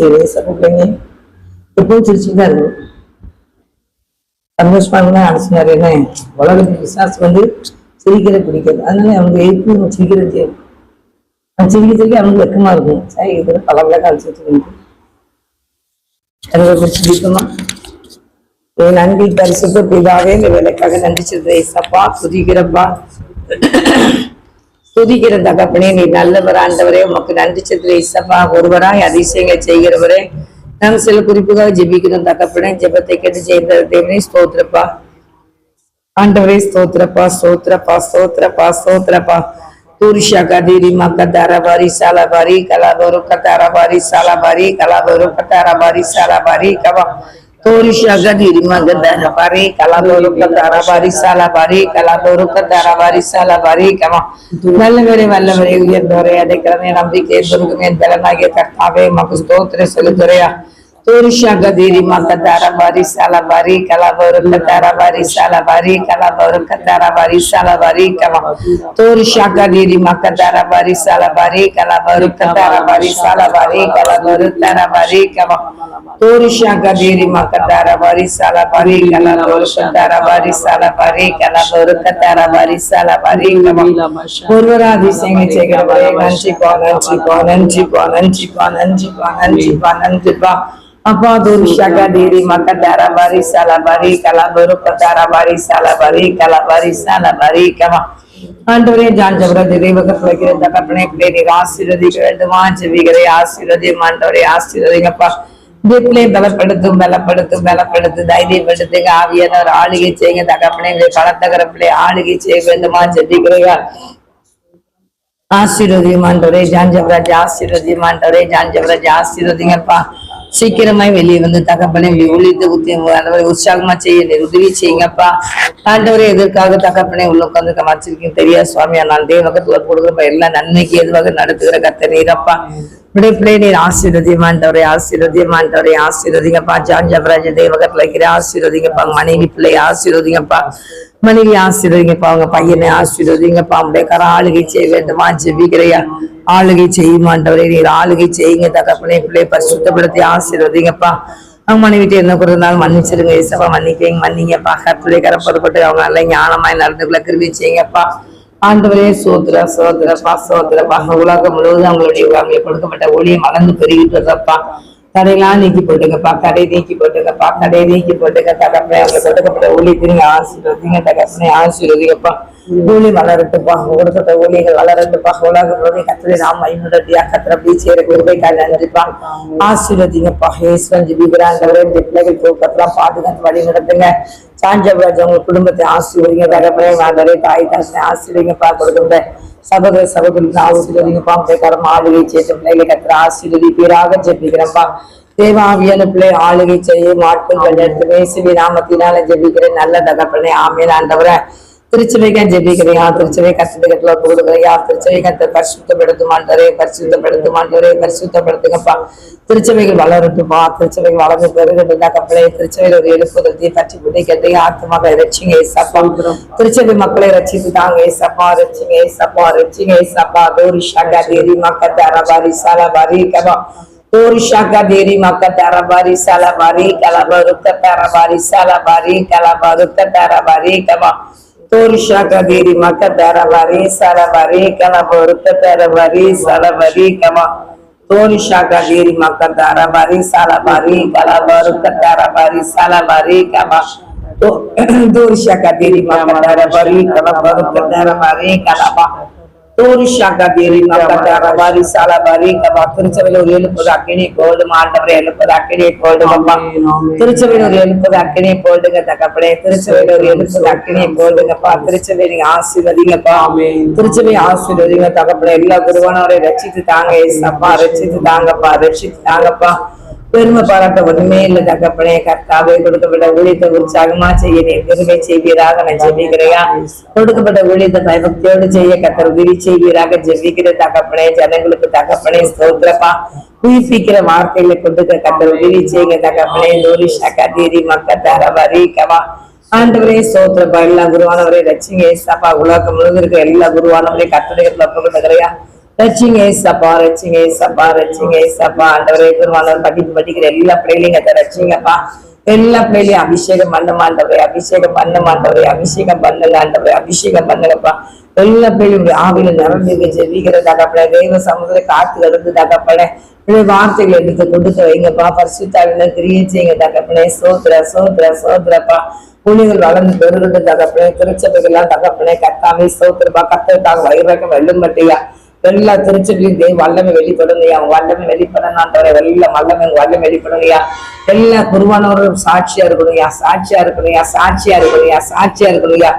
பிள்ளைங்க எப்பவும் சிரிச்சுதான் இருக்கும். சந்தோஷமா இருந்தா அடிச்சுனாரு. என்ன உலகத்துக்கு விசாசம் சிரிக்கிற பிடிக்காது. அதனால அவங்க எழுத்து நம்ம சிரிக்கிறது சிரிக்க அவங்களுக்கு வெக்கமா இருக்கும். சரி இது பல விளக்கம் அடிச்சுட்டு அதை குறிச்சு சிரிக்கமா நன்றி பரிசுத்த பிதாவே இந்த வேலைக்காக நன்றி சொல்றேன்ப்பா. துதிக்கிறப்பா துதிக்கிற தகப்பனே, நீ நல்லவர் ஆண்டவரே. உமக்கு நன்றி சொல்றேன் இசப்பா. ஒருவராய் அதிசயங்களை செய்கிறவரே, நாங்கள் சில குறிப்புக்காக ஜெபிக்கிறோம் தகப்பனே. ஜெபத்தை கேட்டு செய்கிற தேவனே ஸ்தோத்திரப்பா. ஆண்டவரே ஸ்தோத்திரப்பா, ஸ்தோத்திரப்பா, ஸ்தோத்திரப்பா, ஸ்தோத்திரப்பா. தூரிஷா கதிரி மக்கதாரபாரி சாலபாரி கலாபரு கத்தாரபாரி சாலபாரி கலாபரு கத்தாரபாரி சாலபாரி கவா தோரிஷா கதிரி மக்கதாரபாரி கலாபரு கத்தாரபாரி சாலபாரி கலாபரு கத்தாரபாரி சாலபாரி கவா. நல்லவரே வல்லவரே உயர்ந்தவரே அடைக்கலமே நம்பிக்கை துருகமே பலனாகிய கர்த்தாவே மக்கு ஸ்தோத்திர செலுத்துறையா. Turisha Gadiri Makadarabari Salabari Kalabaru Katarabari Salabari Kalabaru Katarabari Salabari Kama Turisha Gadiri Makadarabari Salabari Kalabaru Katarabari Salabari Kalabaru Tarabari Kama Turisha Gadiri Makadarabari Salabari Kalabaru Katarabari Salabari Kalabaru Katarabari Salabari Kama Purvaradi Singh Chegavare Nanchi Nanchi Nanchi Nanchi Nanchi Nanchi Nanchi அப்பா துரிஷாக தேரி மக்கதார Pari சாலபாரி கலாபரு கதார Pari சாலபாரி கலாபாரி சாலபாரி comma. ஆண்டவரே ஜான்ஜபர தேவகத் வைக்கிற தகப்பனே பிள்ளை ஆசீர்வதிக்க வேண்டுமா ஜெபிக்கிறே. ஆசீர்வதியும் ஆண்டவரே, ஆசீர்வதிங்கப்பா. பிள்ளை பலப்படுத்தும் பலப்படுத்தும் பலப்படுத்தும் தைரியப்படுத்துங்க. ஆவியானவர் ஆளுகை செய்யுங்க தகப்பனே. பலத்தகர பிள்ளை ஆளுகை செய்ய வேண்டுமா ஜெபிக்கிறீங்க. ஆசீர்வதியும் ஆண்டவரே ஜான்ஜபராஜ், ஆசீர்வதியும் ஆண்டவரே ஜான்ஜபராஜ், ஆசீர்வதிங்கப்பா. சீக்கிரமாய் வெளியே வந்து தகப்பனை ஒளித்து உற்சாகமா செய்ய உதவி செய்யுங்கப்பா. ஆண்டவரே எதற்காக தகப்பனை உள்ள உட்காந்து வச்சிருக்கீங்க தெரியாது சுவாமியா. நான் தேவகத்துல கொடுக்குறப்ப எல்லா நன்மைக்கு எதுவாக நடத்துகிற கத்த நீரப்பா. பிள்ளை நீர் ஆசீர்வதியமாண்டவரே, ஆசீர்வதியமாண்டவரே, ஆசீர்வதிங்கப்பா. ஜான்ஜபராஜ் தேவகத்துல வைக்கிற ஆசீர்வதிங்கப்பா. மனைவி பிள்ளை ஆசீர்வதிங்கப்பா. மனைவி ஆசீர்வதிங்கப்பா. அவங்க பையனை ஆசீர்வதிங்கப்பா. அவங்களுடைய கர ஆளுகை செய்ய வேண்டுமா ஜெபிக்கிறையா. ஆளுகை செய்யுமாண்டவரே, நீர் ஆளுகை செய்யுங்க தகப்பனே. பிள்ளை பரிசுத்தப்படுத்தி ஆசீர்வதிங்கப்பா. அவங்க மனைவிட்டு என்ன கொடுத்தாலும் மன்னிச்சிருங்க ஏசப்பா. மன்னிக்கங்க மன்னிங்கப்பா. கர்த்தருடைய கரம் பொறுப்பட்டு அவங்க நல்ல ஞானமாய் நடந்துக்குள்ள கிருபை செய்யுங்கப்பா. ஆண்டவரே சோதர சோதரப்பா சோதரப்பா. உலகம் முழுவதும் அவங்களுக்கு கொடுக்கப்பட்ட ஒளியை மலர்ந்து பெருகிட்டு வருதப்பா. தடையெல்லாம் நீக்கி போட்டுங்கப்பா. தடை நீக்கி போட்டுங்கப்பா. தடை நீக்கி போட்டுங்க தகப்பனே. அவங்களுக்கு கொடுக்கப்பட்ட ஒளி திருங்க ஆசீர்வதிங்க தகப்பனே. ஆசீர்வதிங்கப்பா. ஊழி வளரட்டுப்பா. கொடுக்கப்பட்ட ஊழியர்கள் வளரட்டுப்பா. உலகம் முழுவதும் கத்திரை நாம் ஐநூறுடியா கத்திர பீச்சேர குருவைக்காக நன்றிப்பா. ஆசீர்வதிங்கப்பா. ஏஸ்வன் ஜிபிகிறாண்டவரே பிள்ளைகள் தூக்கத்தெல்லாம் பாதுகாத்து வழி நடத்துங்க. சாஞ்சபராஜ் உங்க குடும்பத்தை ஆசீர்வதிங்க தகப்பனே. மாதவரே தாய் தாசனை ஆசீர்வதிங்கப்பா. கொடுக்கின்ற சகோதர சகோதரிக்கு ஆசீர்வதிங்கப்பா. கரம் ஆளுகை செய்த பிள்ளைகளை கத்திர ஆசீர்வதிப்பீராக ஜெபிக்கிறப்பா. தேவாவியான பிள்ளை ஆளுகை செய்ய மாட்கள் கண்டெடுத்து மேசுவி நாமத்தினால ஜெபிக்கிறேன் நல்ல தகப்பனே. ஆமேன் ஆண்டவரே. திருச்சபைக்கா ஜெபிக்கிறையா. திருச்சபை கஷ்டத்துல கொடுக்குறையா. திருச்சபை கத்தை பரிசுத்தப்படுத்துமாண்டவரே, பரிசுத்தப்படுத்துமாண்டவரே, பரிசுத்தப்படுத்துங்கப்பா. திருச்சபைகள் வளரட்டுப்பா. திருச்சபைகள் வளர்ந்து பெருகட்டுதா கப்பலை. திருச்சபையில் ஒரு எழுப்புதத்தை பற்றி பிடிக்கிறதை ஆத்மாக ரட்சிங்க ஏசப்பா. திருச்சபை மக்களை ரட்சித்து தாங்க ஏசப்பா. ரட்சிங்க ஏசப்பா. ரட்சிங்க ஏசப்பா. தோரிஷாக்கா தேரி மக்கத்தாரபாரி சாலபாரி கபா தோரிஷாக்கா தேரி மக்கத்தாரபாரி சாலபாரி கலபரு கத்தாரபாரி சாலபாரி கலபரு கத்தாரபாரி Kaba Torisha Kadiri Makadarabari Salabari Kalabaru Katarabari Salabari Kama Torisha Kadiri Makadarabari Salabari Kalabaru Katarabari Salabari Kama Torisha Kadiri Makadarabari Kalabaru Katarabari Kalaba Torisha Kadiri Makadarabari Salabari Kama Turchavil Pudakini Gold Mandavre Pudakini Gold Mama Turchavil Pudakini Gold Gatapare Turchavil Pudakini Gold Gapa Turchavil Asivadingapa Turchavi Asivading Takapella Guruvana Rachit Tanga Sapa Rachit Tangapa Rachit Tangapa பெருமை பாராட்ட ஒண்ணுமே இல்ல தகப்பனே. கர்த்தாவே கொடுக்கப்பட்ட ஊழியத்தை உற்சாகமா செய்ய பெருமை செய்வீராக நான் ஜெபிக்கிறையா. கொடுக்கப்பட்ட ஊழியத்தை பயபக்தியோடு செய்ய கர்த்தர் உதவி செய்வீராக ஜெபிக்கிற தகப்பனே. ஜனங்களுக்கு தகப்பனே ஸ்தோத்திரப்பா. உயிர்ப்பிக்கிற வார்த்தைகளை கொண்டு கர்த்தர் உதவி செய்யுங்க தகப்பனே. தோரிஷா கதீரி மக்கத்தாரபாரி கவா ஆண்டவரே ஸ்தோத்திரப்பா. எல்லா குருவானவரே ரட்சிங்க ஏசப்பா. உலகம் முழுவதும் இருக்க எல்லா குருவானவரே கர்த்தருடைய ஒப்புக்கொள்ளுகிறையா. ரட்சிங்க ஏசப்பா, ரட்சிங்க ஏசப்பா, ரட்சிங்க ஏசப்பா. ஆண்டவரே குருவானவர் படிக்கிற எல்லா பிள்ளைகளையும் கத்த ரட்சிங்கப்பா. எல்லா பிள்ளைகளையும் அபிஷேகம் பண்ண மாட்டவரே, அபிஷேகம் பண்ண மாட்டவரே, அபிஷேகம் பண்ணுங்க ஆண்டவரே, அபிஷேகம் பண்ணுங்கப்பா. எல்லா பிள்ளைகளுடைய ஆவியில நிரம்பி ஜெபிக்கிறதாக்கப்பட தெய்வ சமுதிர காத்து கிடந்து தகப்பட வார்த்தைகள் எடுத்து கொடுத்து வைங்கப்பா. பரிசுத்தாவில கிரியை செய்யுங்க தகப்பனே. சோத்திர சோத்திர சோத்திரப்பா. புலிகள் வளர்ந்து பெருகிட்டு தகப்பனே. திருச்சபைகள் எல்லாம் தகப்பனே கத்தாமே சோத்திரப்பா. கத்தத்தாங்க வயிறாக்க வெள்ளும் பட்டியா எல்லா திருச்சபையும் வல்லமை வெளிப்படுங்கய்யா. வல்லமை வெளிப்படனான்றவரை வெள்ளம் வல்லமை வல்லம் வெளிப்படுங்கய்யா. எல்லா குருவானவரும் சாட்சியா இருக்கணும்யா, சாட்சியா இருக்கணும்யா, சாட்சியா இருக்கணும்யா, சாட்சியா இருக்கணும்யா.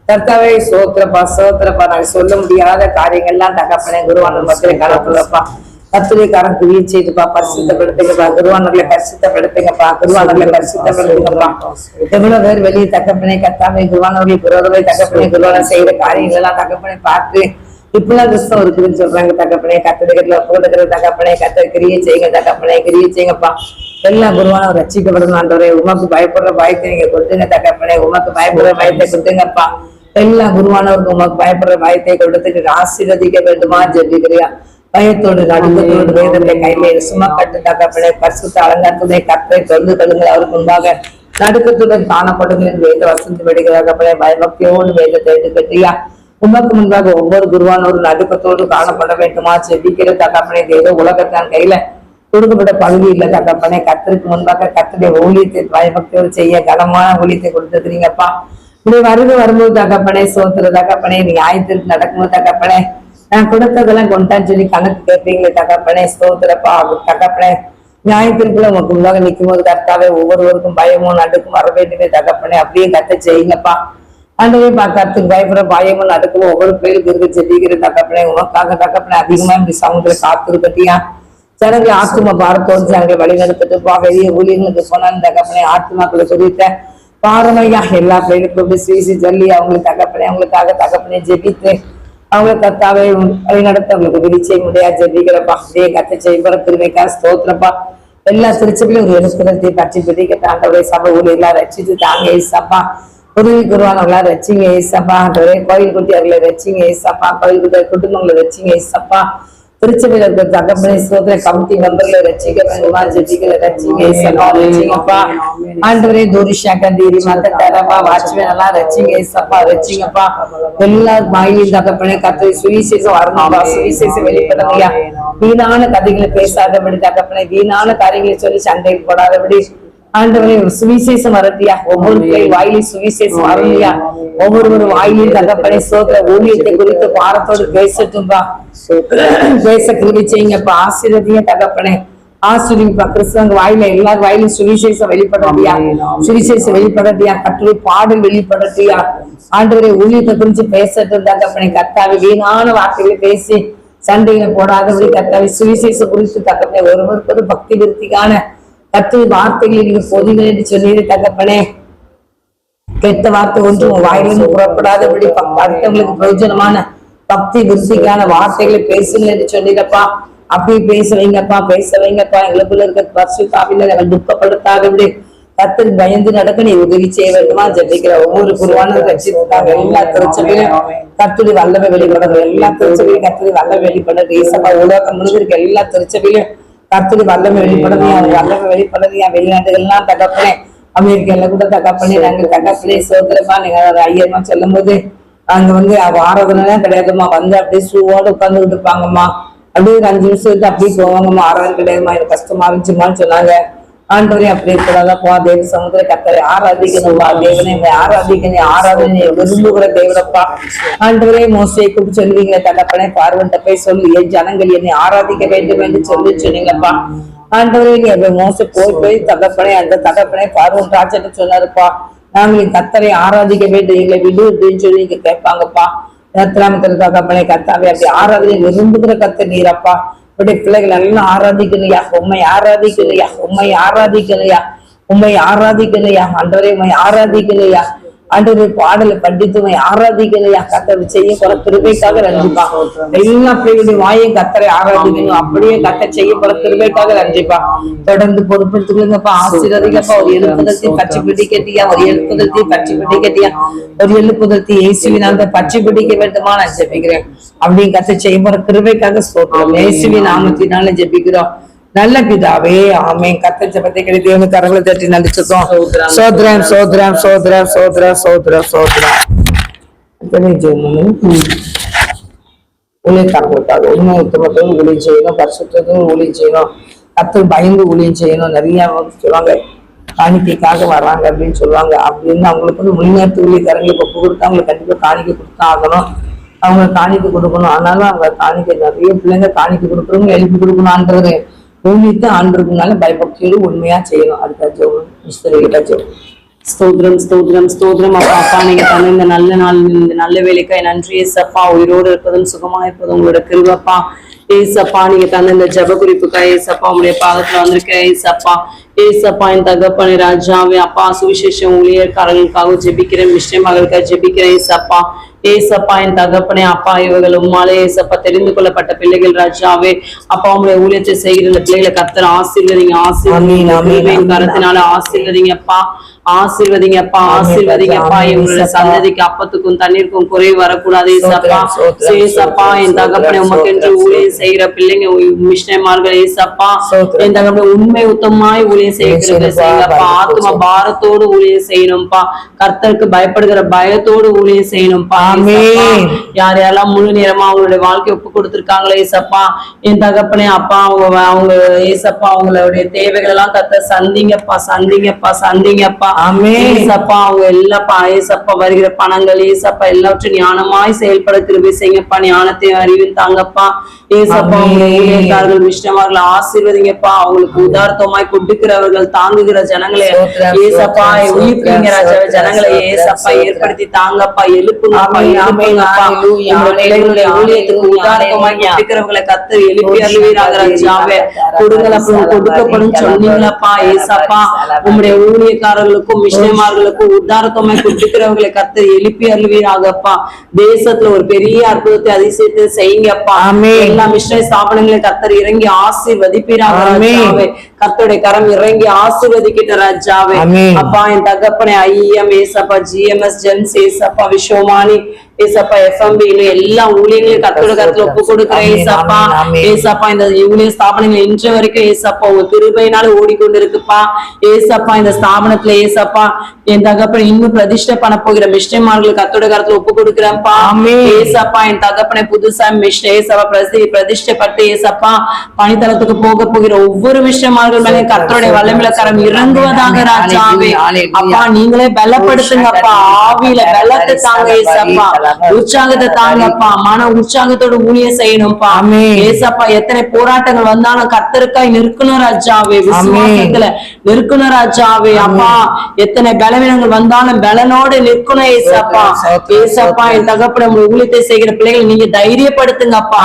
கர்த்தாவே சோத்திரப்பா, சோத்திரப்பா. நாங்க சொல்ல முடியாத காரியங்கள்லாம் தகப்பனே குருவானவர் மக்களை கலப்புறப்பா. கத்துரை கரம் குவிய செய்துப்பா. பரிசுத்தப்படுத்துங்கப்பா. குருவானர்களை பரிசுத்தப்படுத்துங்கப்பா. குருவானர்களை பரிசுத்தப்படுத்துங்கப்பா. எவ்வளவு பேர் வெளியே தகப்பனே கத்தாமே குருவானவர்களை குரோதவை தகப்பனே குருவானர் செய்யற காரியங்கள் எல்லாம் தகப்பனை பார்த்து இப்பெல்லாம் கிறிஸ்தவம் இருக்குதுன்னு சொல்றாங்க தகப்பனே. கத்திரிக்கல போடுகிற தகப்பனே கத்த கிரியை செய்யுங்க தகப்பனே, கிரியை செய்யுங்கப்பா. எல்லா குருவானவர் ரட்சிக்கப்படணும் ஆண்டவரே. உமக்கு பயப்படுற பயத்தை நீங்க கொடுத்துங்க தகப்பனே. உமக்கு பயப்படுற பயத்தை கொடுத்துங்கப்பா. எல்லா குருவானவருக்கு உமக்கு பயப்படுற பயத்தை கொடுத்துட்டு ஆசீர்வதிக்க வேண்டுமா ஜெபிக்கிறியா. பயத்தோடு நடுக்கத்தோடு வேதத்தை கையில சும்மா கட்டு தகப்பனே. பரிசுத்த அலங்காரத்துடைய கத்தை தொடர்ந்து கொள்ளுங்கள். அவருக்கு முன்பாக நடுக்கத்துடன் காணப்படுங்கள் வேத வசந்து விடுகிறார்களே. பயபக்தியோடு வேதத்தை எடுக்கட்டியா. உமக்கு முன்பாக ஒவ்வொரு குருவானோரு நடுக்கத்தோடு காணப்பட வேண்டுமா ஜெபிக்கிற தகப்பனே. ஏதோ உலகத்தான் கையில கொடுக்கப்பட்ட பகுதி இல்ல தகப்பனே. கத்தருக்கு முன்பாக கத்துடைய ஊழியத்தை பயபக்தியோடு செய்ய கனமான ஊழியத்தை கொடுத்துக்கிறீங்கப்பா. இப்படி வரும்போது தகப்பனே சோத்திர தகப்பனே. நீ ஆயத்திற்கு நடக்கும்போது தகப்பனே நான் கொடுத்ததெல்லாம் கொண்டான்னு சொல்லி கணக்கு கேட்பீங்களே தகப்பனே. ஸ்தோத்திரப்பா தகப்பனே. நியாயத்திற்குள்ள உங்க முன்னாக நிற்கும் போது கர்த்தாவே ஒவ்வொருவருக்கும் பயமும் நடுக்கும் வர வேண்டுமே தகப்பனே. அப்படியே கத்த செய்யுங்கப்பா. ஆண்டவே கருத்துக்கு பயப்படுற பயமும் நடுக்கும் ஒவ்வொரு பேருக்கு இருக்கு செடிக்கிற தகப்பனே. உனக்காக தகப்பனே அதிகமா இப்படி சவுங்களை காத்திருக்கட்டியா. ஜனங்களை ஆத்தும பாரத்தோடு ஜனங்களை வழிநடத்திட்டுப்பா. வெளியே ஊழியர்களுக்கு போனான்னு தகப்பனே. ஆத்துமாக்களை குறித்த பாரமையா எல்லா பிள்ளைகளுக்கும் ஸ்வீசி சொல்லி அவங்களுக்கு தகப்பனே அவங்களுக்காக தகப்பனே ஜெபித்து அவங்களை கத்தாவே வழிநடத்த அவங்களுக்கு விதி செய்ய முடியாது ஜெபிக்கிறப்பா. அப்படியே கத்த செய்யப்படுற திருமைக்கா ஸ்தோத்திரப்பா. எல்லா திருச்சபையும் ஒரு எழுப்புறத்தை பற்றி பிடிக்க ஆண்டவரே. சபை ஊழியெல்லாம் ரசிச்சு தாங்க ஏசப்பா. உதவி குருவானவர்களா ரசிங்க ஏசப்பா. ஆண்டவரே கோயில் குட்டியார்களை ரசிங்க ஏசப்பா. கோயில் குட்டியார் குடும்பங்களை ரசிங்க ஏசப்பா. திருச்சபையில இருக்கிற தகப்பனை சோதனை கமிட்டி மெம்பர்களை ரசிக்க வேண்டுமா ஜெபிகளை ரசிங்க ஏசப்பா. ரசிங்கப்பா ஆண்டவரே. தூரிஷா கந்தீரி மத்த தரவா வாட்ச்மேன் எல்லாம் ரசிங்க ஏசப்பா. ரசிங்கப்பா. எல்லா வாயிலும் தகப்பனே கத்தை சுவிசேஷம் வரணும்பா. சுவிசேஷம் வெளிப்படலையா. வீணான கதைகளை பேசாதபடி தகப்பனை. வீணான காரியங்களை சொல்லி சண்டையில் போடாதபடி ஆண்டவரே சுவிசேஷம் வரட்டியா. ஒவ்வொரு வாயிலும் சுவிசேஷம் வரலையா. ஒவ்வொரு வாயிலும் தகப்பனை சோதர ஊழியத்தை குறித்து பாரத்தோடு பேசட்டும்பா. பேச கிருபை செய்யுங்கப்பா. ஆசீர்வதிங்க தகப்பனே. ஆசிரியப்பா. கிறிஸ்தவங்க வாயில எல்லாரும் வாயிலும் சுவிசேஷம் வெளிப்படட்டியா. சுவிசேஷம் வெளிப்படட்டியா. கட்டுரை பாடல் வெளிப்படட்டியா. ஆண்டவரை ஊழியத்தை குறிச்சு பேசட்டும் தகப்பனை. கர்த்தாவை வீணான வார்த்தைகளை பேசி சண்டைகளை போடாதபடி கர்த்தாவை சுவிசேஷம் குறித்து தகப்பனை ஒருவருக்கு ஒரு பக்தி விருத்திக்கான கத்து வார்த்தைகளை நீங்க பொதிகள் என்று சொல்லி தகப்பனே. கெட்ட வார்த்தை ஒன்று வாயிலிருந்து புறப்படாதபடி அடுத்தவங்களுக்கு பிரயோஜனமான பக்தி விருத்திக்கான வார்த்தைகளை பேசுங்க என்று சொல்லிடப்பா. அப்படி பேச வைங்கப்பா. பேச வைங்கப்பா. எங்களுக்குள்ள இருக்க பரிசுத்தாவில நாங்கள் துக்கப்படுத்தாதபடி கத்துக்கு பயந்து நடக்க நீ உதவி செய்ய வேண்டுமா ஜெபிக்கிற ஒவ்வொரு குருவான ரட்சித்தாங்க. எல்லா திருச்சபையிலும் கத்துடி வல்லமை வெளிப்படணும். எல்லா திருச்சபையிலும் கத்துடி வல்லமை வெளிப்படணும். ஏசப்பா உலகம் முழுவதுக்கு எல்லா திருச்சபையிலும் கத்துடி வல்லமை வெளிப்படலையா. வல்லமை வெளிப்படலையா. வெளிநாட்டுகள்லாம் தகப்பனே. அமெரிக்கால கூட தகப்பனே. நாங்க தகப்பனே சோதரமா நீங்க ஐயமா சொல்லும் போது அங்க ஆராதனை கிடையாதுமா. அப்படியே ஷூவோட உட்காந்துக்கிட்டு இருப்பாங்கம்மா. அப்படியே ஒரு 5 நிமிஷம் அப்படியே போவாங்கம்மா. ஆராதனை கிடையாதுமா. எனக்கு கஷ்டமா இருந்துச்சுமான்னு சொன்னாங்க. ஆண்டவரே அப்படி இருக்கிறதா தேவ சமுதிர கத்தரை ஆராதிக்கணும்பா. தேவனை ஆராதிக்கணும். ஆராதனை விரும்புகிற தேவனப்பா. ஆண்டவரே மோசையை கூப்பிட்டு சொல்லுவீங்களே தகப்பனே. பார்வன்ட்ட போய் சொல்லி என் ஜனங்கள் என்னை ஆராதிக்க வேண்டும் என்று சொல்லி சொன்னீங்கப்பா. ஆண்டவரே நீ மோசை போய் தகப்பனே அந்த தகப்பனே பார்வன் ராஜாட்ட சொன்னாருப்பா. நாங்கள் கத்தரை ஆராதிக்க வேண்டும் எங்களை விடு அப்படின்னு சொல்லி நீங்க கேட்பாங்கப்பா. ரத்ராமத்தில் தகப்பனே கத்தாவே அப்படி ஆராதனை விரும்புகிற கத்த நீரப்பா. இப்படி பிள்ளைகள் எல்லாம் ஆராதிக்கலையா. உண்மை ஆராதிக்கலையா. உண்மை ஆராதிக்கலையா. உண்மை ஆராதிக்கலையா. ஆண்டவரே உண்மை ஆராதிக்கலையா. ஆண்டவரே பாடலை படித்துமை ஆராதிக்கலையா கத்தரை செய்ய போற கிருபைக்காக நன்றிப்பா. எல்லா பிள்ளைகளுடைய வாயும் கத்தரை ஆராதிக்கணும், அப்படியே கத்தரை செய்ய போற கிருபைக்காக நன்றிப்பா. தொடர்ந்து பொறுப்படுத்துக்கலங்கப்பா, ஆசீர்வதிங்கப்பா. ஒரு எழுப்புதலத்தையும் பற்றி பிடிக்கட்டியா, ஒரு எழுப்புதலத்தையும் பற்றி பிடிக்கட்டியா, ஒரு எழுப்புதலத்தையும் இயேசுவின் அந்த பற்றி பிடிக்க வேண்டுமா நான் ஜெபிக்கிறேன். அப்படியே கத்தரை செய்ய போற கிருபைக்காக ஸ்தோத்திரம். இயேசுவின் நாமத்தினால ஜெபிக்கிறோம் நல்ல பிதாவே, ஆமென். கர்த்தர் ஜெபத்தை கேட்டு தேவனுக்கு கரங்களை தட்டி நடிச்சோம். சோத்ரம் சோத்ரம் சோத்ரம் சோத்ரம் சோத்ரம் சோத்ரம். ஊழியக்காரங்களுக்காக உண்மை உத்தமத்தோடு ஊழியம் செய்யணும், பரிசுத்தத்தோடு ஊழியம் செய்யணும், கர்த்தர் பயந்து ஊழியம் செய்யணும். நிறைய சொல்லுவாங்க காணிக்கைக்காக வர்றாங்க அப்படின்னு சொல்லுவாங்க. அப்படின்னு அவங்களுக்கு வந்து முன்னேற்ற ஊழியக்காரங்களுக்கு ஒப்பு கொடுத்து அவங்களுக்கு கண்டிப்பா காணிக்கை கொடுத்தா ஆகணும். அவங்க காணிக்கை கொடுக்கணும். ஆனாலும் அவங்க காணிக்கை நிறைய பிள்ளைங்க காணிக்கை கொடுக்குறவங்க எழுப்பி கொடுக்கணும்ன்றது ஊழியத்தை ஆண்டுனால பயபக்தியோடு உண்மையா செய்யணும். அதுக்காச்சும் ஸ்தோத்திரம் ஸ்தோத்திரம் ஸ்தோத்திரம். அப்பா அப்பா நீங்க தந்த இந்த நல்ல நாள், இந்த நல்ல வேலைக்காய் நன்றி ஏசப்பா. உயிரோடு இருப்பதும் சுகமா இருப்பதும் உங்களோட கிருபப்பா. ஏசப்பா நீங்க தந்த இந்த ஜப குறிப்புக்காய் ஏசப்பா உங்களுடைய பாதத்துல வந்திருக்க ஏசப்பா. ஏசப்பா என் தகப்பனே ராஜாவே அப்பா, சுவிசேஷம் ஊழியக்காரர்களுக்காக ஜெபிக்கிறேன், மிஸ்டர் மகளுக்காக ஜெபிக்கிறேன் ஏசப்பா. ஏசப்பா என் தகப்பனே அப்பா, இவர்கள் உம்மாலே ஏசப்பா தெரிந்து கொள்ளப்பட்ட பிள்ளைகள் ராஜாவே அப்பா, உங்களுடைய ஊழியத்தை செய்கிற இந்த பிள்ளைகளை கர்த்தர் ஆசீர்வதிங்க, ஆசீர்வதிங்க, கருத்தினால ஆசீர்வதிங்கப்பா, ஆசீர்வதிங்கப்பா, ஆசீர்வதிங்கப்பா. இவங்களோட சந்ததிக்கு அப்பத்துக்கும் தண்ணீருக்கும் குறைவு வரக்கூடாது ஏசப்பா. ஏசப்பா என் தகப்பனே உமக்கென்று ஊழியம் செய்கிற பிள்ளைங்க மிஷனரிமார்கள் ஏசப்பா, என் தகப்பனே உண்மை உத்தமாய் ஊழியம் செய்கிறது செய்யுங்கப்பா. ஆத்ம பாரத்தோடு ஊழியம் செய்யணும்பா, கர்த்தருக்கு பயப்படுகிற பயத்தோடு ஊழியம் செய்யணும்பா. யார் யாரெல்லாம் முழு நேரமா அவங்களுடைய வாழ்க்கை ஒப்பு கொடுத்திருக்காங்களே ஏசப்பா, என் தகப்பனே அப்பா அவங்க ஏசப்பா அவங்களுடைய தேவைகள் எல்லாம் கர்த்தர் சந்திங்கப்பா, சந்திங்கப்பா, சந்திங்கப்பா. ஏசப்பா அவங்க எல்லாப்பா ஏசப்பா வருகிற பணங்கள் ஏசப்பா எல்லாவற்றும் ஞானமாய் செயல்பட கிருபை செய்யுங்கப்பா. ஞானத்தையும் அறிவும் தாங்கப்பா ஏசப்பா. ஊழியக்காரர்கள் விஷ்ணமார்கள் ஆசீர்வதிங்கப்பா. அவங்களுக்கு உதார்த்தமாய் கொடுக்கிறவர்கள் தாங்குகிற ஜனங்களை ஏசப்பா உயிர்ப்பிங்க ராஜாவே. ஜனங்களை ஏசப்பா ஏற்படுத்தி தாங்கப்பா, எழுப்புங்கப்பா, எழுப்புங்கப்பா. பிள்ளைகளுடைய ஊழியத்துக்கு உதாரணமாய் கொடுக்கிறவர்களை கர்த்தர் எழுப்பி அருள்வீராக ராஜாவே. கொடுங்கள் கொடுக்கப்படும் சொன்னீங்களப்பா ஏசப்பா. உங்களுடைய ஊழியக்காரர்களுக்கும் மிஷனரிமார்களுக்கும் உதாரணமாய் கொடுக்கிறவர்களை கர்த்தர் எழுப்பி அருள்வீராகப்பா. தேசத்துல ஒரு பெரிய அற்புதத்தை அதிசயத்தை செய்யுங்கப்பா. எல்லா மிஷனரி ஸ்தாபனங்களை கர்த்தர் இறங்கி ஆசீர்வதிப்பீராக ராஜாவே. கர்த்தருடைய கரம் இறங்கி ஆசீர்வதிக்கிட்ட ராஜாவே. அப்பா என் தகப்பனே ஐஎம் ஏசப்பா, ஜிஎம்எஸ் ஜென்ஸ் ஏசப்பா, விஸ்வமானி ஏசப்பா, எஃப்எம்பி எல்லா ஊழியங்களையும் கர்த்தரோட கருத்துல ஒப்பு கொடுக்கிறேன் ஏசப்பா. ஏசப்பா இந்த ஊழிய ஸ்தாபனங்கள் இன்று வரைக்கும் ஏசப்பா உங்க கிருபையினால ஓடிக்கொண்டிருக்குப்பா ஏசப்பா. இந்த ஸ்தாபனத்துல ஏசப்பா என் தகப்பனை இன்னும் பிரதிஷ்டை பண்ண போகிற மிஷனரிமார்கள் கர்த்தரோட கருத்துல ஒப்பு கொடுக்கிறேன்ப்பா ஏசப்பா. என் தகப்பனை புதுசா மிஷன் ஏசப்பா பிரதிஷ்டைப்பட்டு ஏசப்பா பணித்தளத்துக்கு போக போகிற ஒவ்வொரு மிஷனரிமார்கள் மேலே கர்த்தருடைய வல்லமையில கரம் இறங்குவதாக ராஜாவே. அப்பா நீங்களே பலப்படுத்துங்கப்பா, ஆவியில பலத்தை தாங்க ஏசப்பா, உற்சாகத்தை தாங்கப்பா, மன உற்சாகத்தோட ஊழியம் செய்யணும்பா ஏசப்பா. எத்தனை போராட்டங்கள் வந்தாலும் கர்த்தருக்காய் நிற்கணும் ராஜாவே, விசுவாசத்துல நிற்கணும் ராஜாவே. அப்பா எத்தனை பலவீனங்கள் வந்தாலும் பலனோடு நிற்கணும் ஏசப்பா. ஏசப்பா என் தகப்பன ஊழியத்தை செய்கிற பிள்ளைகள் நீங்க தைரியப்படுத்துங்கப்பா.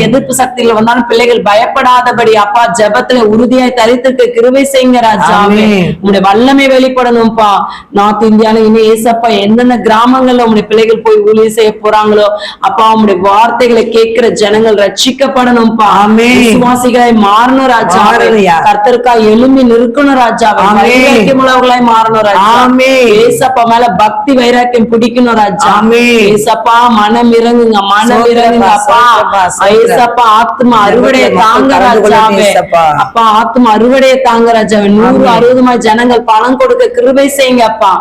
எதிர்ப்பு சக்திகள் வந்தாலும் பிள்ளைகள் பயப்படாதபடி அப்பா ஜெபத்துல உறுதியாய் தரித்திருக்க கிருபை செய்யுங்க ராஜாவே. உங்களுடைய வல்லமை வெளிப்படணும்பா. நார்த் இந்தியால இன்னும் ஏசப்பா எந்தெந்த கிராமங்கள்ல உங்களுடைய பிள்ளைகள் போய் ஊழியம் செய்ய போறாங்களோ அப்பா உங்களுடைய வார்த்தைகளை கேட்கிற ஜனங்கள் ரட்சிக்கப்படணும்பா. விசுவாசிகளை மாறணும் ராஜாவே. கர்த்தருக்காய் எழும்பி நிற்கணும் ராஜாவே. வைராக்கியம் உள்ளவர்களாய் மாறணும் ராஜாவே. ஏசப்பா மேல பக்தி வைராக்கியம் பிடிக்கணும் ராஜாவே. ஏசப்பா மனம் இறங்குங்க, மனம் இறங்குங்க அப்பா. ஏசப்பா ஆத்ம அறுவடைய தாங்க ராஜாவே. அப்பா ஆத்ம அறுவடைய தாங்க ராஜாவே. 160 ஜனங்கள் பணம் கொடுக்க கிருபை செய்யுங்க அப்பா.